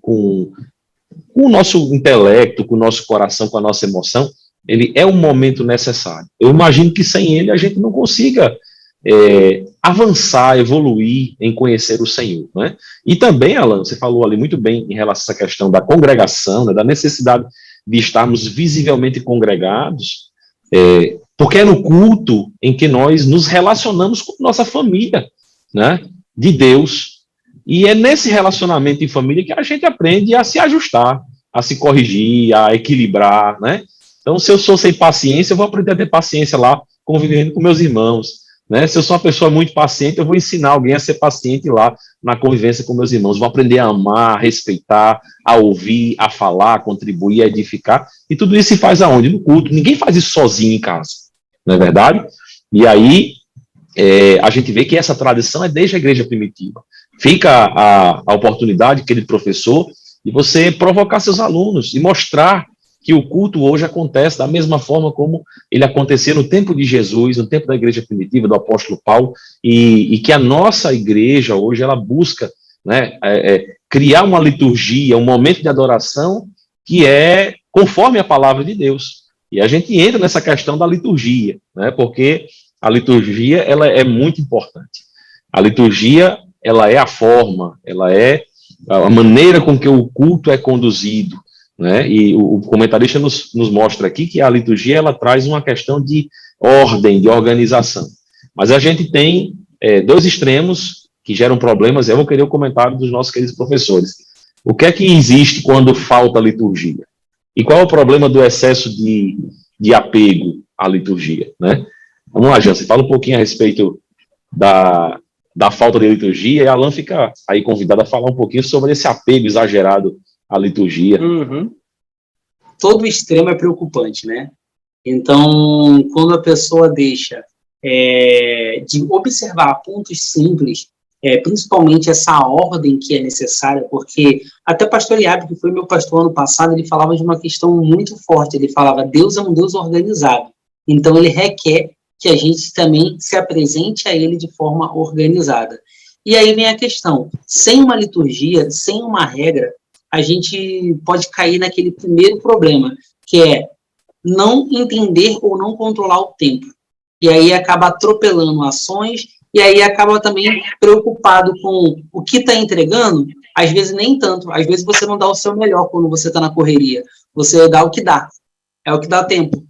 o nosso intelecto, com o nosso coração, com a nossa emoção, ele é um momento necessário. Eu imagino que sem ele a gente não consiga avançar, evoluir em conhecer o Senhor, né? E também, Alan, você falou ali muito bem em relação a essa questão da congregação, né, da necessidade de estarmos visivelmente congregados, porque é no culto em que nós nos relacionamos com nossa família, né, de Deus. E é nesse relacionamento de família que a gente aprende a se ajustar, a se corrigir, a equilibrar, né? Então, se eu sou sem paciência, eu vou aprender a ter paciência lá, convivendo com meus irmãos, né? Se eu sou uma pessoa muito paciente, eu vou ensinar alguém a ser paciente lá na convivência com meus irmãos. Vou aprender a amar, a respeitar, a ouvir, a falar, a contribuir, a edificar. E tudo isso se faz aonde? No culto. Ninguém faz isso sozinho em casa, não é verdade? E aí, a gente vê que essa tradição é desde a igreja primitiva. Fica a oportunidade, querido professor, de você provocar seus alunos e mostrar que o culto hoje acontece da mesma forma como ele acontecia no tempo de Jesus, no tempo da igreja primitiva, do apóstolo Paulo, e que a nossa igreja hoje, ela busca, né, criar uma liturgia, um momento de adoração que é conforme a palavra de Deus. E a gente entra nessa questão da liturgia, né, porque a liturgia, ela é muito importante. A liturgia, ela é a forma, ela é a maneira com que o culto é conduzido, né? E o comentarista nos mostra aqui que a liturgia, ela traz uma questão de ordem, de organização. Mas a gente tem dois extremos que geram problemas. Eu vou querer o comentário dos nossos queridos professores. O que é que existe quando falta liturgia? E qual é o problema do excesso de apego à liturgia, né? Vamos lá, Jansen, fala um pouquinho a respeito da falta de liturgia, e a Alan fica aí convidado a falar um pouquinho sobre esse apego exagerado à liturgia. Uhum. Todo extremo é preocupante, né? Então, quando a pessoa deixa de observar pontos simples, principalmente essa ordem que é necessária, porque até o pastor Eliabe, que foi meu pastor ano passado, ele falava de uma questão muito forte. Ele falava, Deus é um Deus organizado, então ele requer que a gente também se apresente a ele de forma organizada. E aí vem a questão, sem uma liturgia, sem uma regra, a gente pode cair naquele primeiro problema, que é não entender ou não controlar o tempo. E aí acaba atropelando ações, e aí acaba também preocupado com o que está entregando, às vezes nem tanto, às vezes você não dá o seu melhor quando você está na correria, você dá o que dá, é o que dá tempo.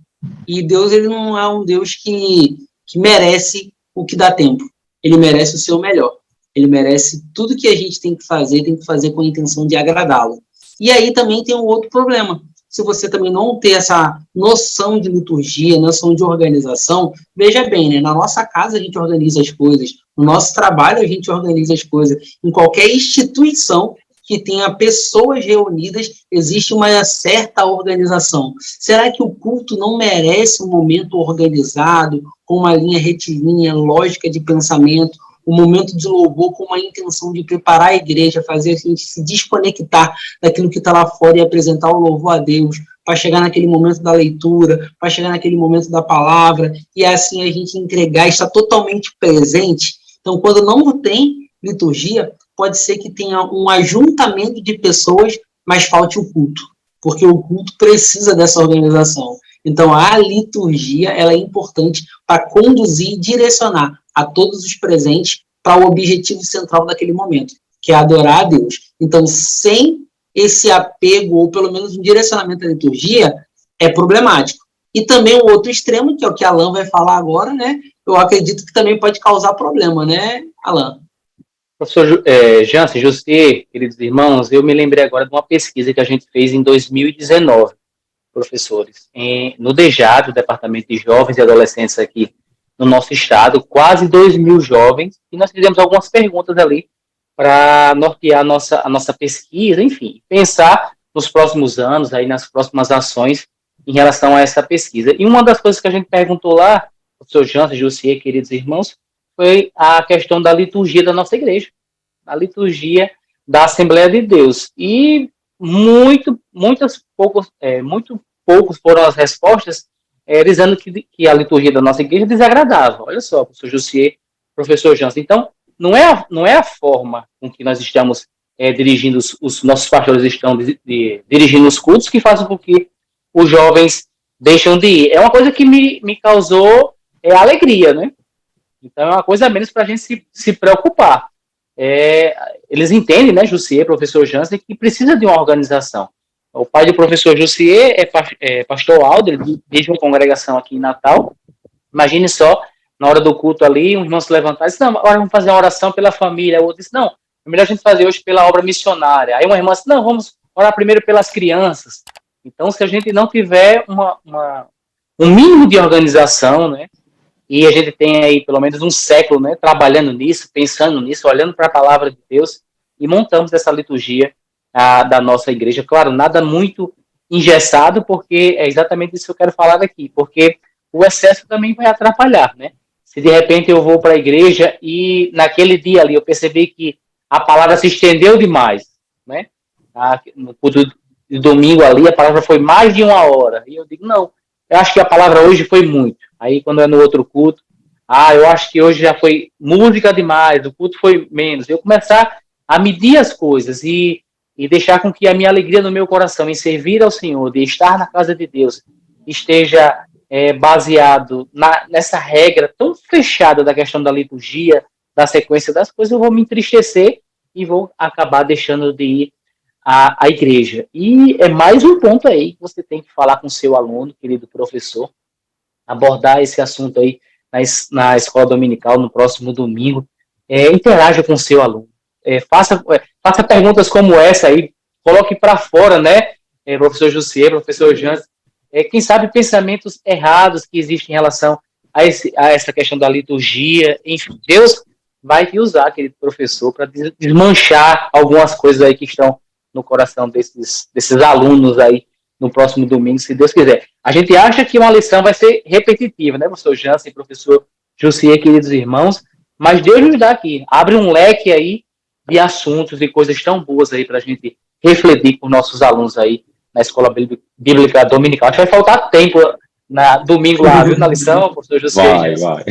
E Deus, ele não é um Deus que merece o que dá tempo, ele merece o seu melhor. Ele merece tudo que a gente tem que fazer com a intenção de agradá-lo. E aí também tem um outro problema. Se você também não ter essa noção de liturgia, noção de organização, veja bem, né? Na nossa casa a gente organiza as coisas, no nosso trabalho a gente organiza as coisas, em qualquer instituição que tenha pessoas reunidas, existe uma certa organização. Será que o culto não merece um momento organizado, com uma linha retilínea, lógica de pensamento, um momento de louvor com uma intenção de preparar a igreja, fazer a gente se desconectar daquilo que está lá fora e apresentar o louvor a Deus, para chegar naquele momento da leitura, para chegar naquele momento da palavra, e assim a gente entregar, estar totalmente presente. Então, quando não tem liturgia, pode ser que tenha um ajuntamento de pessoas, mas falte o culto, porque o culto precisa dessa organização. Então, a liturgia, ela é importante para conduzir e direcionar a todos os presentes para o objetivo central daquele momento, que é adorar a Deus. Então, sem esse apego, ou pelo menos um direcionamento à liturgia, é problemático. E também o outro extremo, que é o que Alan vai falar agora, né? Eu acredito que também pode causar problema, né, Alan? Professor Jansen, José, queridos irmãos, eu me lembrei agora de uma pesquisa que a gente fez em 2019, professores, no DEJAD, o Departamento de Jovens e Adolescentes aqui no nosso estado, quase 2.000 jovens, e nós fizemos algumas perguntas ali para nortear a nossa pesquisa, enfim, pensar nos próximos anos, aí nas próximas ações em relação a essa pesquisa. E uma das coisas que a gente perguntou lá, professor Jansen, José, queridos irmãos, foi a questão da liturgia da nossa igreja, a liturgia da Assembleia de Deus. E muito poucos foram as respostas dizendo que a liturgia da nossa igreja desagradava. Olha só, professor Jussier, professor Jansen. Então, não é a forma com que nós estamos dirigindo, os nossos pastores estão dirigindo os cultos que fazem com que os jovens deixam de ir. É uma coisa que me causou alegria, né? Então, é uma coisa a menos para a gente se preocupar. Eles entendem, né, Jussier, professor Jansen, que precisa de uma organização. O pai do professor Jussier é pastor Aldo, ele dirige uma congregação aqui em Natal. Imagine só, na hora do culto ali, um irmão se levantar e disse, não, agora vamos fazer uma oração pela família. O outro disse, não, é melhor a gente fazer hoje pela obra missionária. Aí uma irmã disse, não, vamos orar primeiro pelas crianças. Então, se a gente não tiver um mínimo de organização, né, e a gente tem aí pelo menos um século, né, trabalhando nisso, pensando nisso, olhando para a palavra de Deus, e montamos essa liturgia da nossa igreja. Claro, nada muito engessado, porque é exatamente isso que eu quero falar aqui, porque o excesso também vai atrapalhar, né? Se de repente eu vou para a igreja e naquele dia ali eu percebi que a palavra se estendeu demais, né? No culto de domingo ali, a palavra foi mais de 1 hora. E eu digo, não, eu acho que a palavra hoje foi muito. Aí quando é no outro culto, eu acho que hoje já foi música demais, o culto foi menos. Eu começar a medir as coisas e deixar com que a minha alegria no meu coração em servir ao Senhor, de estar na casa de Deus, esteja baseado nessa regra tão fechada da questão da liturgia, da sequência das coisas, eu vou me entristecer e vou acabar deixando de ir à igreja. E é mais um ponto aí que você tem que falar com o seu aluno, querido professor, abordar esse assunto aí na escola dominical, no próximo domingo. Interaja com o seu aluno. Faça perguntas como essa aí, coloque para fora, né, professor Jussier, professor Jansen, quem sabe pensamentos errados que existem em relação a essa questão da liturgia. Enfim, Deus vai te usar, querido professor, para desmanchar algumas coisas aí que estão no coração desses alunos aí no próximo domingo, se Deus quiser. A gente acha que uma lição vai ser repetitiva, né, professor Jansen, professor Jussier, queridos irmãos, mas Deus nos dá aqui, abre um leque aí de assuntos e coisas tão boas aí para a gente refletir com nossos alunos aí na escola bíblica dominical. Acho que vai faltar tempo domingo lá, viu, na lição, professor José. Vai.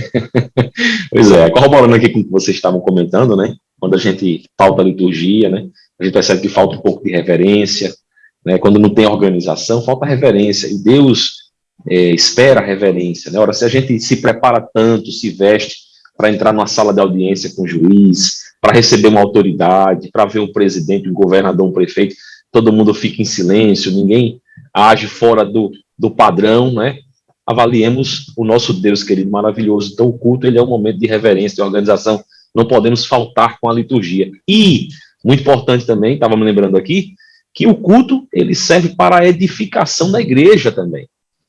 Pois é, corroborando aqui com o que vocês estavam comentando, né? Quando a gente falta liturgia, né? A gente percebe que falta um pouco de reverência, né? Quando não tem organização, falta reverência. E Deus espera a reverência, né? Ora, se a gente se prepara tanto, se veste para entrar numa sala de audiência com o juiz, para receber uma autoridade, para ver um presidente, um governador, um prefeito, todo mundo fica em silêncio, ninguém age fora do padrão, né? Avaliemos o nosso Deus querido, maravilhoso. Então, o culto, ele é um momento de reverência, de organização, não podemos faltar com a liturgia. E, muito importante também, estava me lembrando aqui, que o culto, ele serve para a edificação da igreja também.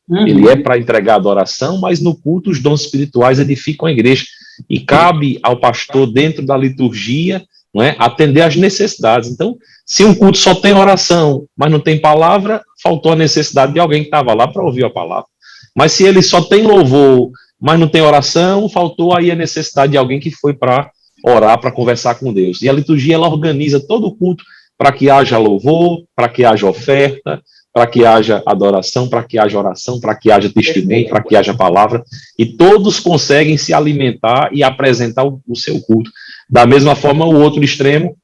Ele é para entregar adoração, mas no culto os dons espirituais edificam a igreja. E cabe ao pastor, dentro da liturgia, não é, atender às necessidades. Então, se um culto só tem oração, mas não tem palavra, faltou a necessidade de alguém que estava lá para ouvir a palavra. Mas se ele só tem louvor, mas não tem oração, faltou aí a necessidade de alguém que foi para orar, para conversar com Deus. E a liturgia, ela organiza todo o culto para que haja louvor, para que haja oferta, para que haja adoração, para que haja oração, para que haja testemunho, para que haja palavra, e todos conseguem se alimentar e apresentar o seu culto. Da mesma forma, o outro extremo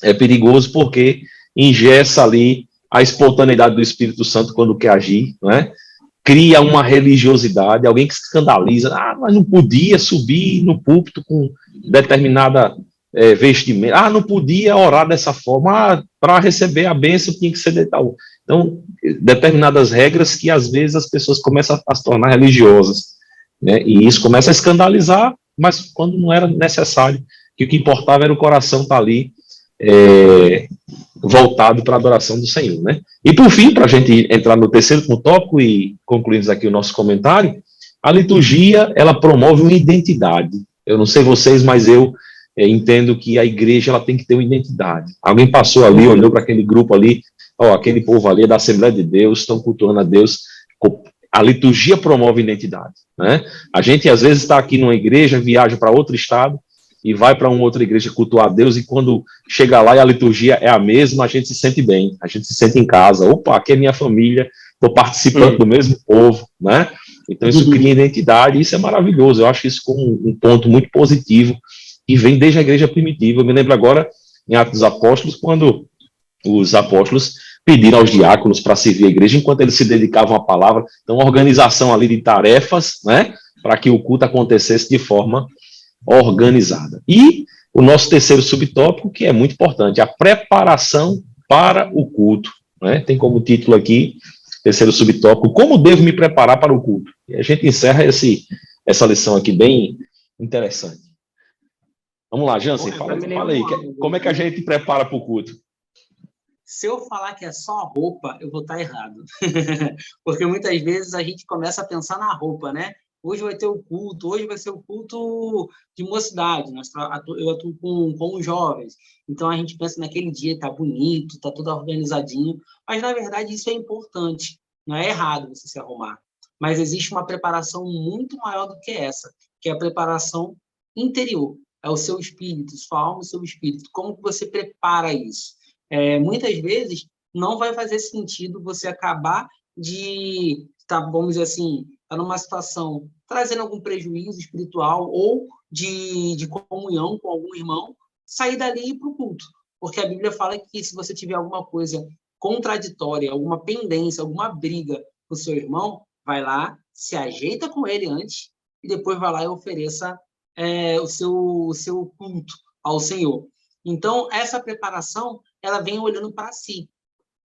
é perigoso porque ingessa ali a espontaneidade do Espírito Santo quando quer agir, não é? Cria uma religiosidade, alguém que se escandaliza, mas não podia subir no púlpito com determinada vestimenta, não podia orar dessa forma, para receber a bênção tinha que ser de tal. Então, determinadas regras que às vezes as pessoas começam a se tornar religiosas, né? E isso começa a escandalizar, mas quando não era necessário, que o que importava era o coração estar ali voltado para a adoração do Senhor, né? E por fim, para a gente entrar no terceiro tópico e concluirmos aqui o nosso comentário, a liturgia, ela promove uma identidade. Eu não sei vocês, mas eu entendo que a igreja, ela tem que ter uma identidade. Alguém passou ali, olhou para aquele grupo ali, aquele povo ali é da Assembleia de Deus, estão cultuando a Deus. A liturgia promove identidade, né? A gente às vezes está aqui numa igreja, viaja para outro estado e vai para uma outra igreja cultuar a Deus, e quando chega lá e a liturgia é a mesma, a gente se sente bem, a gente se sente em casa. Opa, aqui é minha família, estou participando do mesmo povo, né? Então isso cria identidade, e isso é maravilhoso. Eu acho isso como um ponto muito positivo e vem desde a igreja primitiva. Eu me lembro agora em Atos dos Apóstolos, quando os apóstolos pediram aos diáconos para servir a igreja enquanto eles se dedicavam à palavra. Então, uma organização ali de tarefas, né, para que o culto acontecesse de forma organizada. E o nosso terceiro subtópico, que é muito importante, a preparação para o culto, né? Tem como título aqui, terceiro subtópico, como devo me preparar para o culto? E a gente encerra essa lição aqui bem interessante. Vamos lá, Jansen, fala aí, como é que a gente prepara para o culto? Se eu falar que é só roupa, eu vou estar errado. Porque muitas vezes a gente começa a pensar na roupa, né? Hoje vai ter o culto, hoje vai ser o culto de mocidade. Eu atuo com os jovens. Então, a gente pensa naquele dia, tá bonito, tá tudo organizadinho. Mas, na verdade, isso é importante. Não é errado você se arrumar. Mas existe uma preparação muito maior do que essa, que é a preparação interior. É o seu espírito, sua alma e seu espírito. Como que você prepara isso? Muitas vezes não vai fazer sentido você acabar de, vamos dizer assim, estar numa situação trazendo algum prejuízo espiritual ou de comunhão com algum irmão, sair dali e ir para o culto. Porque a Bíblia fala que se você tiver alguma coisa contraditória, alguma pendência, alguma briga com o seu irmão, vai lá, se ajeita com ele antes e depois vai lá e ofereça o seu culto ao Senhor. Então, essa preparação, ela vem olhando para si.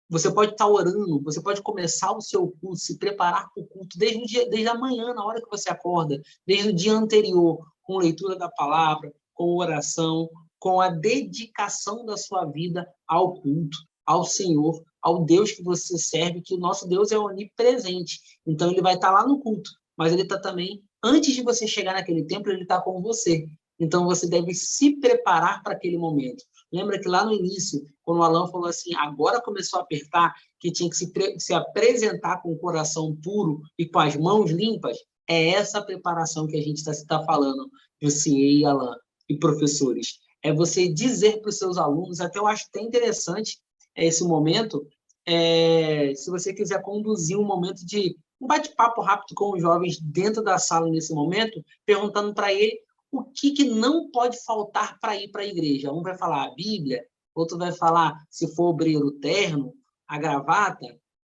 Você pode estar orando, você pode começar o seu culto, se preparar para o culto desde a manhã, na hora que você acorda, desde o dia anterior, com leitura da palavra, com oração, com a dedicação da sua vida ao culto, ao Senhor, ao Deus que você serve, que o nosso Deus é onipresente. Então, ele vai estar lá no culto, mas ele está também, antes de você chegar naquele templo, ele está com você. Então, você deve se preparar para aquele momento. Lembra que lá no início, quando o Alan falou assim, agora começou a apertar, que tinha que se apresentar com o coração puro e com as mãos limpas? É essa preparação que a gente está falando, Jussier e Alan, e professores. É você dizer para os seus alunos, até eu acho até interessante esse momento, se você quiser conduzir um momento de um bate-papo rápido com os jovens dentro da sala nesse momento, perguntando para ele o que não pode faltar para ir para a igreja. Um vai falar a Bíblia, outro vai falar, se for obreiro, o terno, a gravata,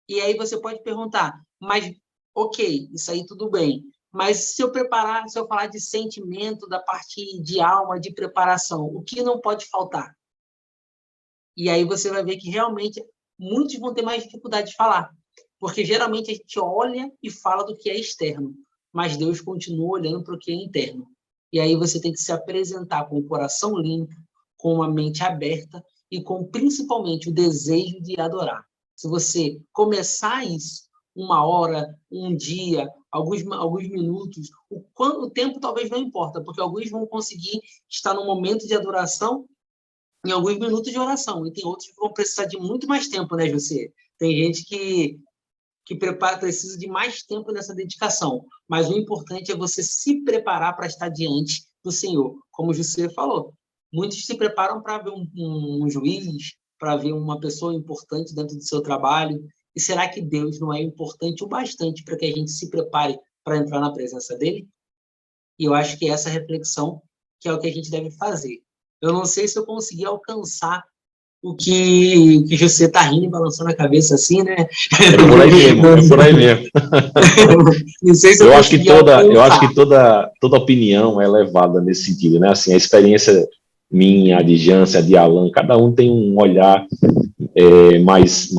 e aí você pode perguntar, mas, ok, isso aí tudo bem, mas se eu falar de sentimento, da parte de alma, de preparação, o que não pode faltar? E aí você vai ver que realmente muitos vão ter mais dificuldade de falar, porque geralmente a gente olha e fala do que é externo, mas Deus continua olhando para o que é interno. E aí você tem que se apresentar com o coração limpo, com uma mente aberta e com, principalmente, o desejo de adorar. Se você começar isso, 1 hora, um dia, alguns minutos, o tempo talvez não importa, porque alguns vão conseguir estar num momento de adoração em alguns minutos de oração, e tem outros que vão precisar de muito mais tempo, né, José? Tem gente que precisa de mais tempo nessa dedicação, mas o importante é você se preparar para estar diante do Senhor, como o José falou. Muitos se preparam para ver um juiz, para ver uma pessoa importante dentro do seu trabalho, e será que Deus não é importante o bastante para que a gente se prepare para entrar na presença dele? E eu acho que essa reflexão que é o que a gente deve fazer. Eu não sei se eu consegui alcançar o que você está rindo e balançando a cabeça assim, né? É por aí mesmo. Não sei se eu acho que toda opinião é levada nesse sentido, né? Assim, a experiência minha, de Jância, de Alan, cada um tem um olhar mais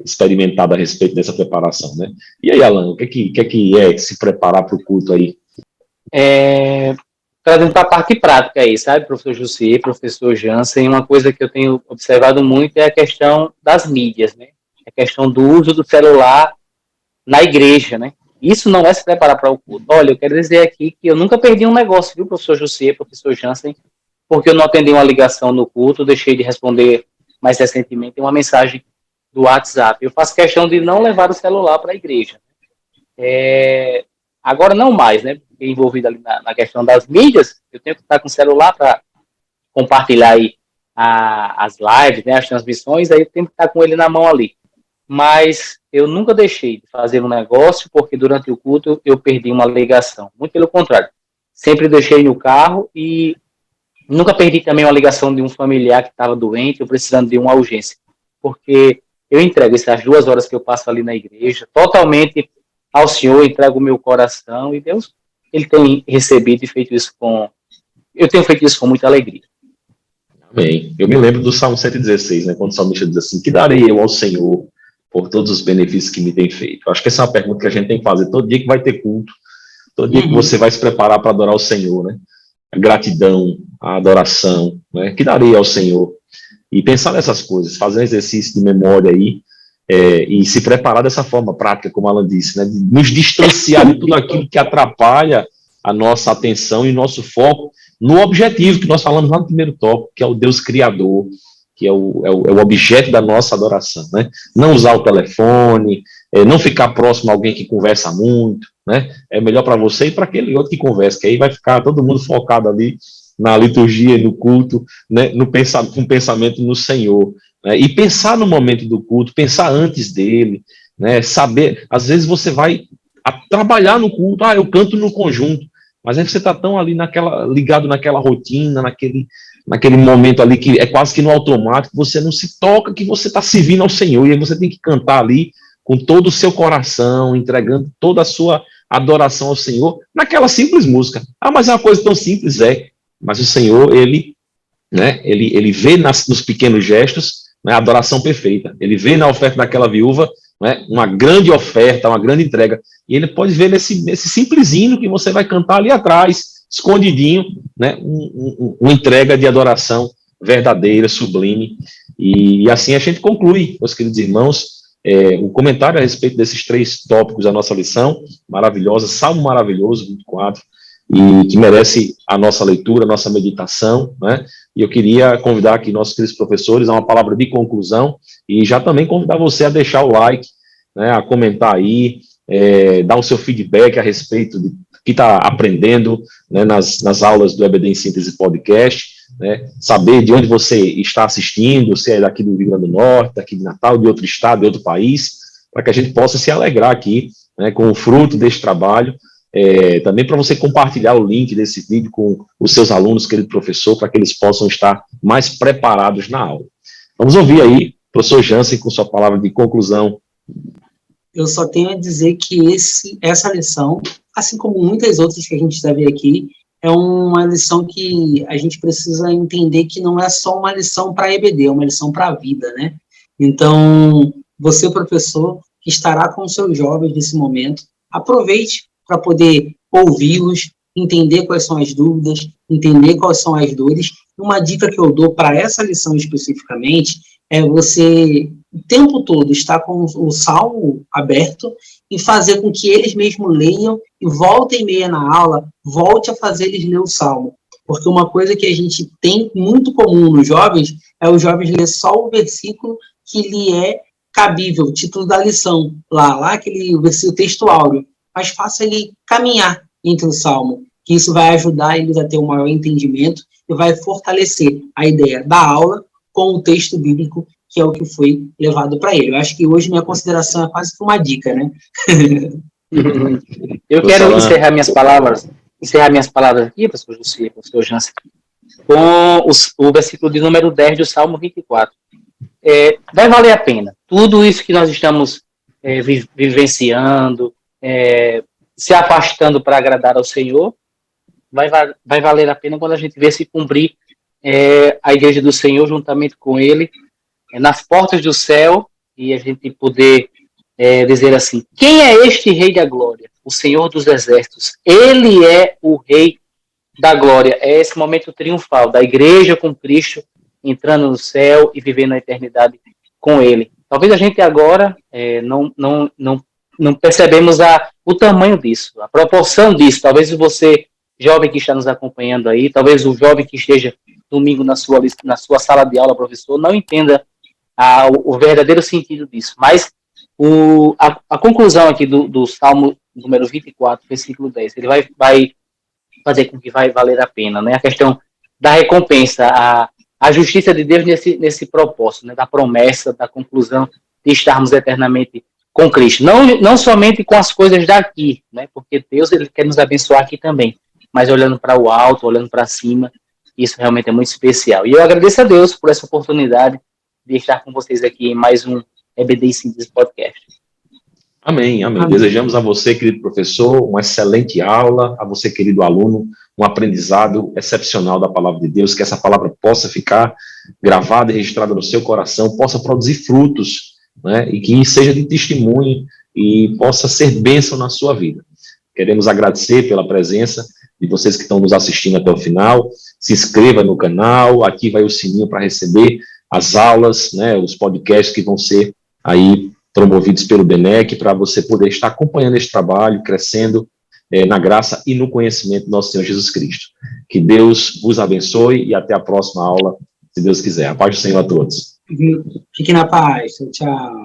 experimentado a respeito dessa preparação, né? E aí, Alan, o que é se preparar para o culto aí? Trazendo para a parte prática aí, sabe, professor Jussier, professor Jansen, uma coisa que eu tenho observado muito é a questão das mídias, né? A questão do uso do celular na igreja, né? Isso não é se preparar para o culto. Olha, eu quero dizer aqui que eu nunca perdi um negócio, viu, professor Jussier, professor Jansen, porque eu não atendi uma ligação no culto, deixei de responder mais recentemente uma mensagem do WhatsApp. Eu faço questão de não levar o celular para a igreja. Agora não mais, né? Fiquei envolvido ali na questão das mídias, eu tenho que estar com o celular para compartilhar aí as lives, né, as transmissões, aí eu tenho que estar com ele na mão ali. Mas eu nunca deixei de fazer um negócio, porque durante o culto eu perdi uma ligação. Muito pelo contrário. Sempre deixei no carro e nunca perdi também uma ligação de um familiar que estava doente ou precisando de uma urgência. Porque eu entrego essas 2 horas que eu passo ali na igreja, totalmente ao Senhor, entrego o meu coração, e Deus, Ele tem recebido e feito isso eu tenho feito isso com muita alegria. Amém. Eu me lembro do Salmo 116, né, quando o salmista diz assim, que darei eu ao Senhor por todos os benefícios que me tem feito? Eu acho que essa é uma pergunta que a gente tem que fazer todo dia que vai ter culto, todo dia que você vai se preparar para adorar o Senhor, né? A gratidão, a adoração, né? Que darei ao Senhor? e pensar nessas coisas, fazer um exercício de memória aí, e se preparar dessa forma prática, como Alan disse, né, de nos distanciar de tudo aquilo que atrapalha a nossa atenção e nosso foco no objetivo que nós falamos lá no primeiro tópico, que é o Deus Criador, que é o objeto da nossa adoração, né? Não usar o telefone, não ficar próximo a alguém que conversa muito, né? É melhor para você e para aquele outro que conversa, que aí vai ficar todo mundo focado ali na liturgia, no culto, né? Com pensamento no Senhor, né? E pensar no momento do culto, pensar antes dele, né? Saber, às vezes você vai trabalhar no culto, eu canto no conjunto, mas aí você está tão ali ligado naquela rotina, naquele momento ali que é quase que no automático, você não se toca que você está servindo ao Senhor, e aí você tem que cantar ali com todo o seu coração, entregando toda a sua adoração ao Senhor, naquela simples música. Mas é uma coisa tão simples, mas o Senhor, ele vê nos pequenos gestos, né, a adoração perfeita, ele vê na oferta daquela viúva, né, uma grande oferta, uma grande entrega, e ele pode ver nesse simples hino que você vai cantar ali atrás, escondidinho, né, uma entrega de adoração verdadeira, sublime, e assim a gente conclui, meus queridos irmãos, o comentário a respeito desses 3 tópicos da nossa lição, maravilhosa, Salmo maravilhoso, 24, e que merece a nossa leitura, a nossa meditação, né, e eu queria convidar aqui nossos queridos professores a uma palavra de conclusão, e já também convidar você a deixar o like, né, a comentar aí, dar o seu feedback a respeito de que está aprendendo, né, nas aulas do EBD em Síntese Podcast, né, saber de onde você está assistindo, se é daqui do Rio Grande do Norte, daqui de Natal, de outro estado, de outro país, para que a gente possa se alegrar aqui, né, com o fruto deste trabalho, também para você compartilhar o link desse vídeo com os seus alunos, querido professor, para que eles possam estar mais preparados na aula. Vamos ouvir aí, professor Jansen, com sua palavra de conclusão. Eu só tenho a dizer que essa lição, assim como muitas outras que a gente já vê aqui, é uma lição que a gente precisa entender que não é só uma lição para EBD, é uma lição para a vida, né? Então, você, professor, que estará com os seus jovens nesse momento, aproveite para poder ouvi-los, entender quais são as dúvidas, entender quais são as dores. Uma dica que eu dou para essa lição especificamente é você, o tempo todo, estar com o Salmo aberto e fazer com que eles mesmos leiam e volta e meia na aula, volte a fazer eles ler o Salmo. Porque uma coisa que a gente tem muito comum nos jovens é os jovens ler só o versículo que lhe é cabível, o título da lição, lá aquele versículo textual, mas faça ele caminhar entre o Salmo, que isso vai ajudar eles a ter um maior entendimento e vai fortalecer a ideia da aula com o texto bíblico, que é o que foi levado para ele. Eu acho que hoje minha consideração é quase que uma dica, né? Eu quero encerrar minhas palavras aqui, professor José, professor Jansen, com o versículo de número 10 do Salmo 24. Vai valer a pena. Tudo isso que nós estamos vivenciando, se afastando para agradar ao Senhor, vai valer a pena quando a gente vê se cumprir a igreja do Senhor juntamente com ele, nas portas do céu, e a gente poder dizer assim: quem é este Rei da Glória? O Senhor dos Exércitos. Ele é o Rei da Glória. É esse momento triunfal da igreja com Cristo, entrando no céu e vivendo a eternidade com ele. Talvez a gente agora não percebemos o tamanho disso, a proporção disso. Talvez você, jovem que está nos acompanhando aí, talvez o jovem que esteja domingo na sua sala de aula, professor, não entenda o verdadeiro sentido disso. Mas a conclusão aqui do Salmo número 24, versículo 10, ele vai fazer com que vai valer a pena, né? A questão da recompensa, a justiça de Deus nesse propósito, né? Da promessa, da conclusão de estarmos eternamente com Cristo. Não somente com as coisas daqui, né? Porque Deus, ele quer nos abençoar aqui também, mas olhando para o alto, olhando para cima, isso realmente é muito especial. E eu agradeço a Deus por essa oportunidade de estar com vocês aqui em mais um EBD em Síntese Podcast. Amém, amém. Desejamos a você, querido professor, uma excelente aula, a você, querido aluno, um aprendizado excepcional da palavra de Deus, que essa palavra possa ficar gravada e registrada no seu coração, possa produzir frutos, né, e que seja de testemunho e possa ser bênção na sua vida. Queremos agradecer pela presença de vocês que estão nos assistindo até o final. Se inscreva no canal, ative aí o sininho para receber as aulas, né, os podcasts que vão ser aí promovidos pelo BNEC, para você poder estar acompanhando esse trabalho, crescendo na graça e no conhecimento do nosso Senhor Jesus Cristo. Que Deus vos abençoe e até a próxima aula, se Deus quiser. A paz do Senhor a todos. Fique na paz. Tchau.